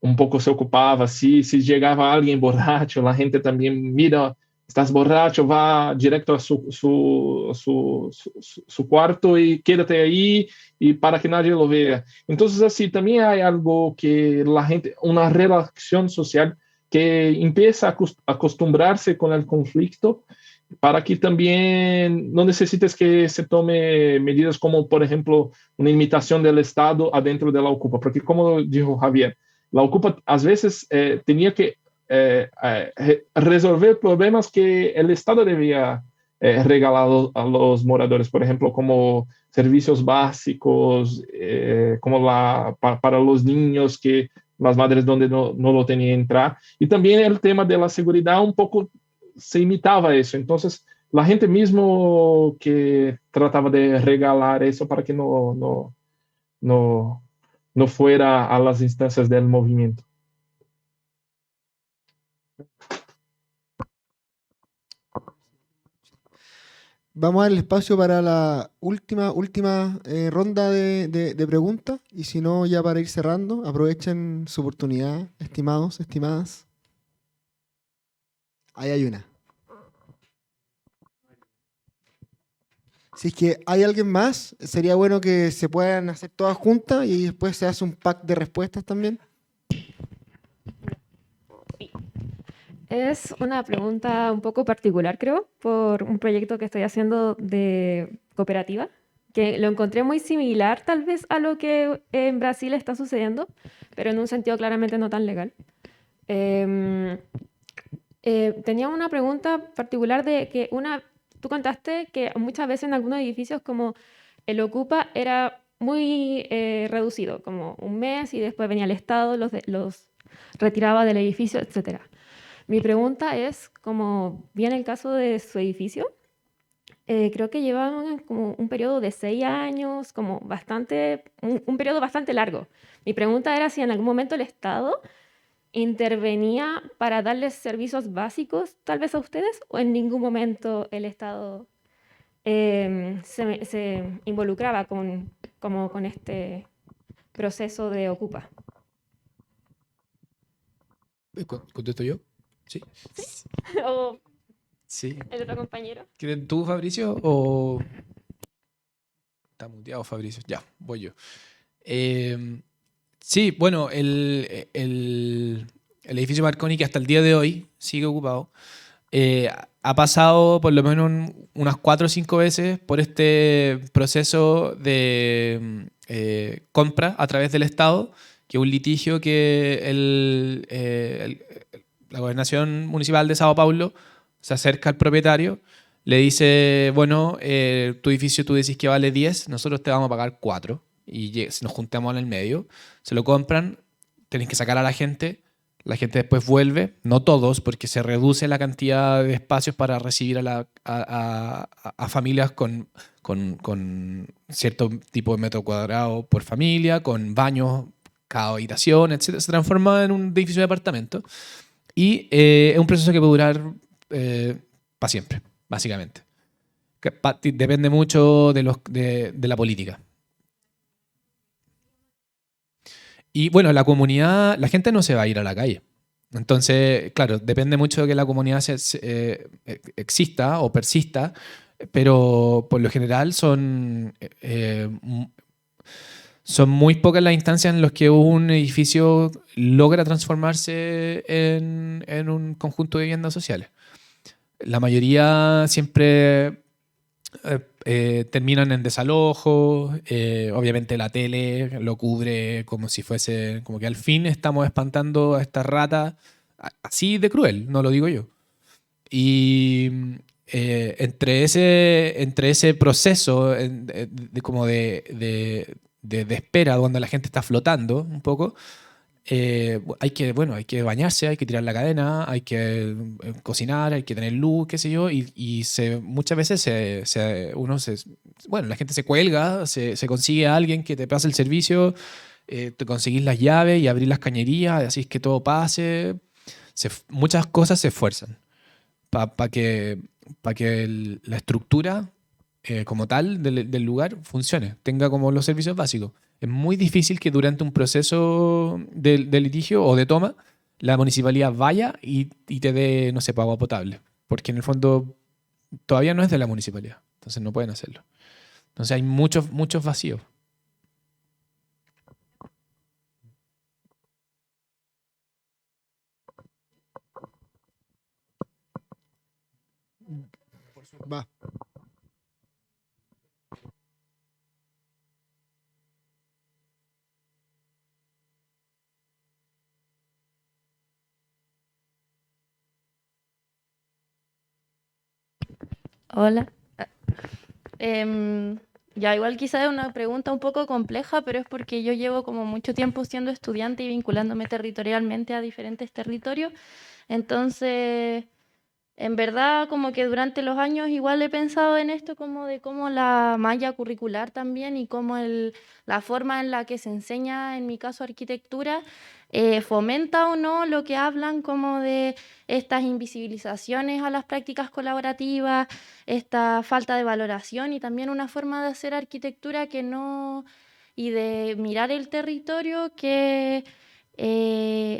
un poco se ocupaba. Si llegaba alguien borracho, la gente también, mira, estás borracho, va directo a su cuarto y quédate ahí y para que nadie lo vea. Entonces, así también hay algo que la gente, una relación social que empieza a acostumbrarse con el conflicto para que también no necesites que se tome medidas como, por ejemplo, una imitación del Estado adentro de la Ocupa, porque como dijo Javier, la Ocupa a veces tenía que resolver problemas que el Estado debía regalar a los moradores, por ejemplo, como servicios básicos, como para los niños que las madres donde no lo tenían entrar, y también el tema de la seguridad un poco se imitaba eso, entonces la gente mismo que trataba de regalar eso para que no fuera a las instancias del movimiento. Vamos a dar el espacio para la última ronda de preguntas, y si no, ya para ir cerrando, aprovechen su oportunidad, estimados, estimadas. Ahí hay una. Si es que hay alguien más, sería bueno que se puedan hacer todas juntas y después se hace un pack de respuestas también. Es una pregunta un poco particular, creo, por un proyecto que estoy haciendo de cooperativa, que lo encontré muy similar tal vez a lo que en Brasil está sucediendo, pero en un sentido claramente no tan legal. Tenía una pregunta particular de que tú contaste que muchas veces en algunos edificios como el Ocupa era muy reducido, como un mes y después venía el Estado, los retiraba del edificio, etcétera. Mi pregunta es, como viene el caso de su edificio, creo que llevaban como un periodo de 6 años, como un periodo bastante largo. Mi pregunta era si en algún momento el Estado intervenía para darles servicios básicos, tal vez a ustedes, o en ningún momento el Estado se involucraba con este proceso de Ocupa. ¿Contesto yo? Sí. ¿O Sí. el otro compañero? ¿Quieres tú, Fabricio? ¿O está muteado, Fabricio? Ya, voy yo. Sí, bueno, el edificio Marconi, que hasta el día de hoy sigue ocupado, ha pasado por lo menos unas 4 o 5 veces por este proceso de compra a través del Estado, que es un litigio que la Gobernación Municipal de Sao Paulo se acerca al propietario, le dice, bueno, tu edificio tú decís que vale 10, nosotros te vamos a pagar 4, y si nos juntamos en el medio, se lo compran, tenés que sacar a la gente después vuelve, no todos, porque se reduce la cantidad de espacios para recibir a familias con cierto tipo de metro cuadrado por familia, con baños cada habitación, etc. Se transforma en un edificio de apartamento. Y es un proceso que puede durar para siempre, básicamente. Depende mucho de la política. Y bueno, la comunidad, la gente no se va a ir a la calle. Entonces, claro, depende mucho de que la comunidad exista o persista, pero por lo general son muy pocas las instancias en las que un edificio logra transformarse en un conjunto de viviendas sociales. La mayoría siempre terminan en desalojo. Obviamente la tele lo cubre como si fuese, como que al fin estamos espantando a estas ratas, así de cruel, no lo digo yo. Y entre ese proceso como de espera, donde la gente está flotando un poco, hay que bañarse, hay que tirar la cadena, hay que cocinar, hay que tener luz, qué sé yo, y muchas veces la gente se cuelga, se consigue a alguien que te pase el servicio, te conseguís las llaves y abrís las cañerías, así es que todo pase. Muchas cosas se esfuerzan para que la estructura como tal del lugar funcione, tenga como los servicios básicos. Es muy difícil que durante un proceso de litigio o de toma la municipalidad vaya y te dé, no sé, agua potable, porque en el fondo todavía no es de la municipalidad, entonces no pueden hacerlo. Entonces hay muchos vacíos. Va. Hola. Ya igual quizás es una pregunta un poco compleja, pero es porque yo llevo como mucho tiempo siendo estudiante y vinculándome territorialmente a diferentes territorios. Entonces, en verdad, como que durante los años igual he pensado en esto como de cómo la malla curricular también y cómo la forma en la que se enseña, en mi caso arquitectura, fomenta o no lo que hablan como de estas invisibilizaciones a las prácticas colaborativas, esta falta de valoración y también una forma de hacer arquitectura que no, y de mirar el territorio que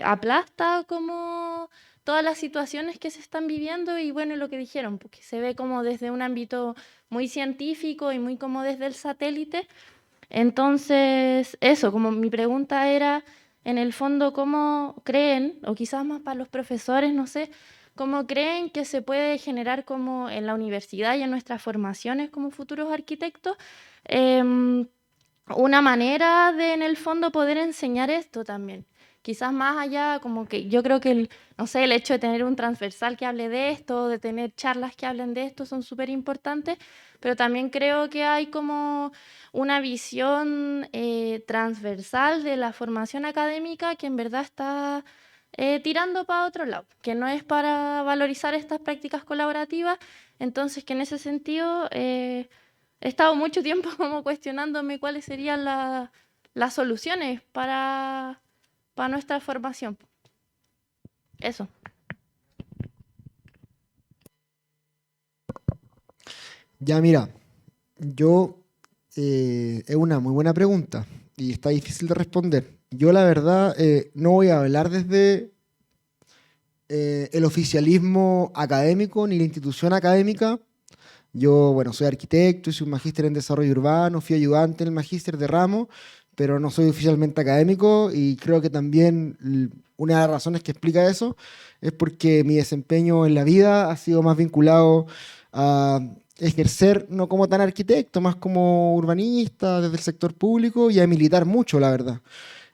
aplasta como todas las situaciones que se están viviendo y bueno, lo que dijeron, porque se ve como desde un ámbito muy científico y muy como desde el satélite. Entonces, eso, como mi pregunta era, en el fondo, ¿cómo creen, o quizás más para los profesores, no sé, cómo creen que se puede generar como en la universidad y en nuestras formaciones como futuros arquitectos, una manera de, en el fondo, poder enseñar esto también? Quizás más allá, como que yo creo que, no sé, el hecho de tener un transversal que hable de esto, de tener charlas que hablen de esto, son súper importantes, pero también creo que hay como una visión transversal de la formación académica que en verdad está tirando para otro lado, que no es para valorizar estas prácticas colaborativas. Entonces, que en ese sentido he estado mucho tiempo como cuestionándome cuáles serían las soluciones para nuestra formación. Eso. Ya, mira, es una muy buena pregunta y está difícil de responder. Yo, la verdad, no voy a hablar desde el oficialismo académico ni la institución académica. Yo, bueno, soy arquitecto, soy un magíster en desarrollo urbano, fui ayudante en el magíster de ramo, pero no soy oficialmente académico y creo que también una de las razones que explica eso es porque mi desempeño en la vida ha sido más vinculado a ejercer no como tan arquitecto, más como urbanista desde el sector público y a militar mucho, la verdad.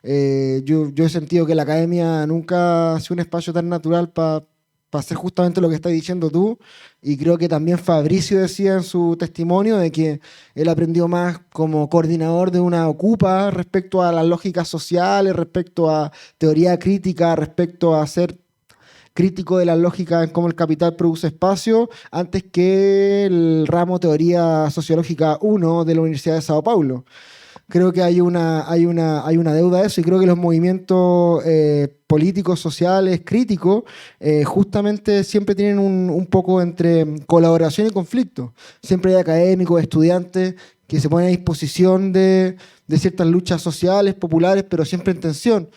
Yo he sentido que la academia nunca ha sido un espacio tan natural para hacer justamente lo que estás diciendo tú, y creo que también Fabricio decía en su testimonio de que él aprendió más como coordinador de una Ocupa respecto a las lógicas sociales, respecto a teoría crítica, respecto a ser crítico de las lógicas en cómo el capital produce espacio, antes que el ramo Teoría Sociológica 1 de la Universidad de Sao Paulo. Creo que hay una deuda a eso y creo que los movimientos políticos, sociales, críticos, justamente siempre tienen un poco entre colaboración y conflicto. Siempre hay académicos, estudiantes que se ponen a disposición de ciertas luchas sociales, populares, pero siempre en tensión.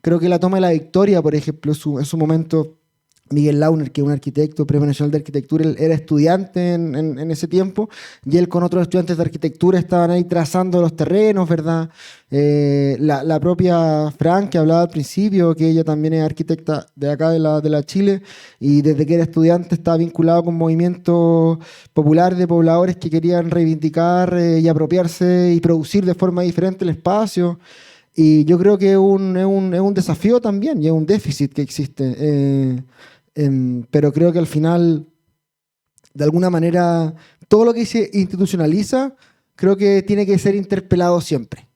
Creo que la toma de la Victoria, por ejemplo, en su momento, Miguel Launer, que es un arquitecto, Premio Nacional de Arquitectura, él era estudiante en ese tiempo, y él con otros estudiantes de arquitectura estaban ahí trazando los terrenos, ¿verdad? La propia Fran, que hablaba al principio, que ella también es arquitecta de acá, de la Chile, y desde que era estudiante estaba vinculado con movimientos populares de pobladores que querían reivindicar y apropiarse y producir de forma diferente el espacio. Y yo creo que es un desafío también, y es un déficit que existe. Pero creo que al final, de alguna manera, todo lo que se institucionaliza, creo que tiene que ser interpelado siempre.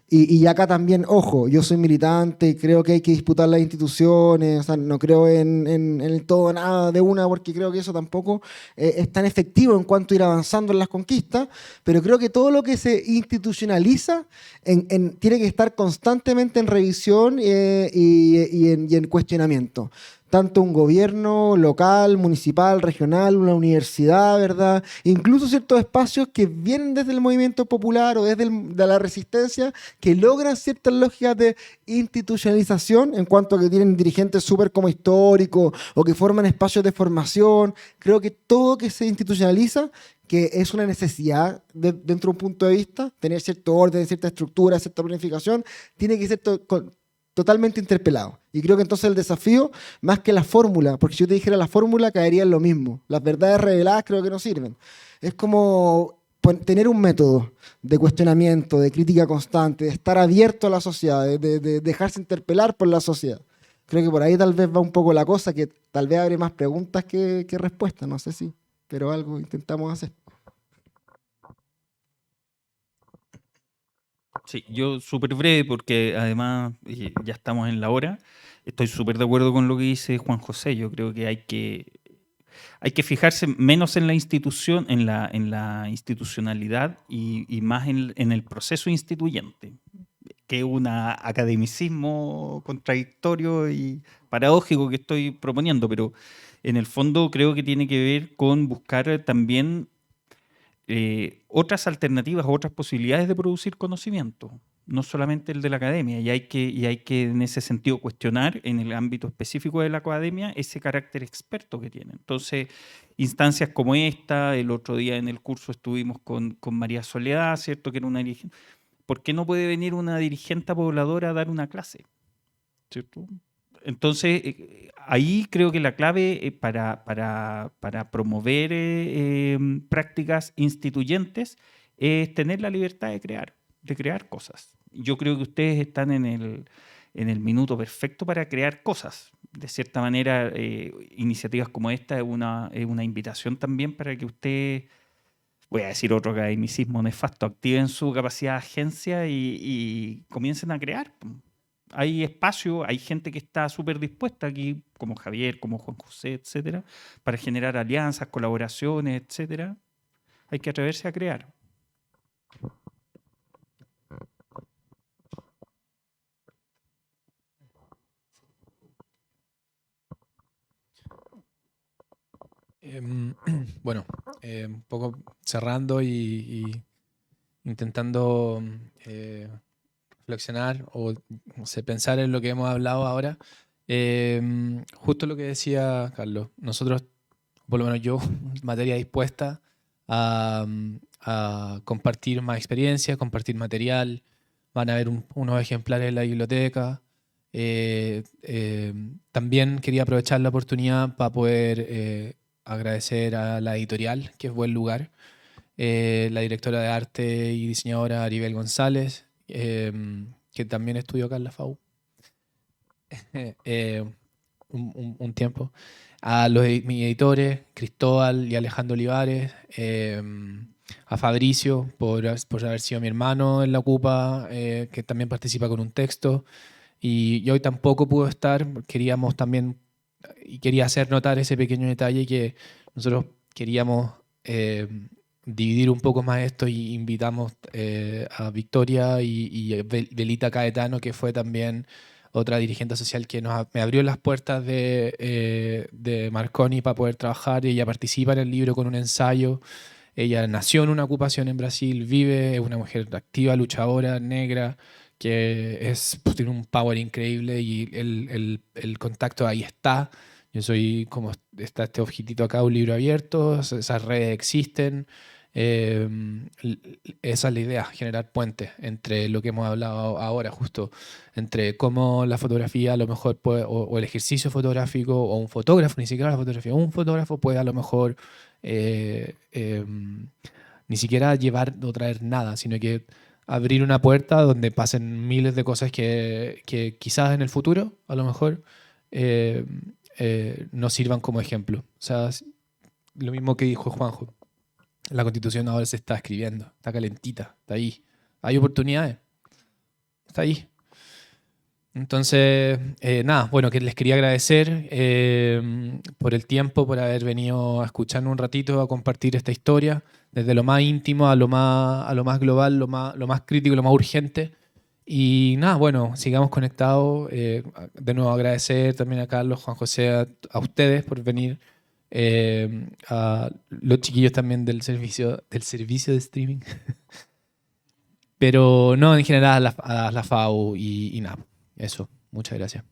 Y acá también, ojo, yo soy militante y creo que hay que disputar las instituciones, o sea, no creo en el todo o nada de una, porque creo que eso tampoco es tan efectivo en cuanto a ir avanzando en las conquistas, pero creo que todo lo que se institucionaliza tiene que estar constantemente en revisión y en cuestionamiento. Tanto un gobierno local, municipal, regional, una universidad, ¿verdad? Incluso ciertos espacios que vienen desde el movimiento popular o desde de la resistencia, que logran ciertas lógicas de institucionalización en cuanto a que tienen dirigentes súper como históricos o que forman espacios de formación. Creo que todo que se institucionaliza, que es una necesidad dentro de un punto de vista, tener cierto orden, cierta estructura, cierta planificación, tiene que ser totalmente interpelado. Y creo que entonces el desafío, más que la fórmula, porque si yo te dijera la fórmula, caería en lo mismo. Las verdades reveladas creo que no sirven. Es como tener un método de cuestionamiento, de crítica constante, de estar abierto a la sociedad, de dejarse interpelar por la sociedad. Creo que por ahí tal vez va un poco la cosa, que tal vez abre más preguntas que respuestas, no sé si, pero algo intentamos hacer. Sí, yo súper breve porque además ya estamos en la hora. Estoy súper de acuerdo con lo que dice Juan José. Yo creo que hay que fijarse menos en la institución, en la institucionalidad y más en el proceso instituyente, que es un academicismo contradictorio y paradójico que estoy proponiendo, pero en el fondo creo que tiene que ver con buscar también otras alternativas, otras posibilidades de producir conocimiento, no solamente el de la academia, y hay que en ese sentido cuestionar en el ámbito específico de la academia ese carácter experto que tiene. Entonces, instancias como esta, el otro día en el curso estuvimos con María Soledad, ¿cierto? Que era una dirigente. ¿Por qué no puede venir una dirigente pobladora a dar una clase? ¿Cierto? Entonces, ahí creo que la clave para promover prácticas instituyentes es tener la libertad de crear cosas. Yo creo que ustedes están en el minuto perfecto para crear cosas. De cierta manera, iniciativas como esta es una invitación también para que ustedes, voy a decir otro academicismo nefasto, activen su capacidad de agencia y comiencen a crear. Hay espacio, hay gente que está súper dispuesta aquí, como Javier, como Juan José, etcétera, para generar alianzas, colaboraciones, etcétera. Hay que atreverse a crear. Bueno, un poco cerrando y intentando reflexionar o no sé, pensar en lo que hemos hablado ahora. Justo lo que decía Carlos, nosotros, por lo menos yo, materia dispuesta a compartir más experiencias, compartir material, van a haber unos ejemplares en la biblioteca. También quería aprovechar la oportunidad para poder agradecer a la editorial, que es Buen Lugar, la directora de arte y diseñadora Aribel González, que también estudió acá en la FAU un tiempo, a mis editores, Cristóbal y Alejandro Olivares, a Fabricio por haber sido mi hermano en la Ocupa, que también participa con un texto, y hoy tampoco pudo estar, queríamos también, y quería hacer notar ese pequeño detalle que nosotros queríamos dividir un poco más esto y invitamos a Victoria y Belita Caetano, que fue también otra dirigente social que me abrió las puertas de Marconi para poder trabajar, y ella participa en el libro con un ensayo. Ella nació en una ocupación en Brasil, vive, es una mujer activa, luchadora, negra, que tiene un power increíble, y el contacto ahí está. Yo soy como está este objetito acá, un libro abierto, esas redes existen. Esa es la idea, generar puentes entre lo que hemos hablado ahora, justo entre cómo la fotografía a lo mejor puede, o el ejercicio fotográfico, o un fotógrafo, ni siquiera la fotografía, un fotógrafo puede a lo mejor ni siquiera llevar o traer nada, sino que abrir una puerta donde pasen miles de cosas que quizás en el futuro a lo mejor nos sirvan como ejemplo. O sea, lo mismo que dijo Juanjo. La Constitución ahora se está escribiendo, está calentita, está ahí. Hay oportunidades, está ahí. Entonces, nada, bueno, que les quería agradecer por el tiempo, por haber venido a escucharnos un ratito, a compartir esta historia, desde lo más íntimo a lo más global, lo más crítico, lo más urgente. Y nada, bueno, sigamos conectados. De nuevo agradecer también a Carlos, Juan José, a ustedes por venir. A los chiquillos también del servicio de streaming. Pero no, en general a la FAU y nada, eso. Muchas gracias.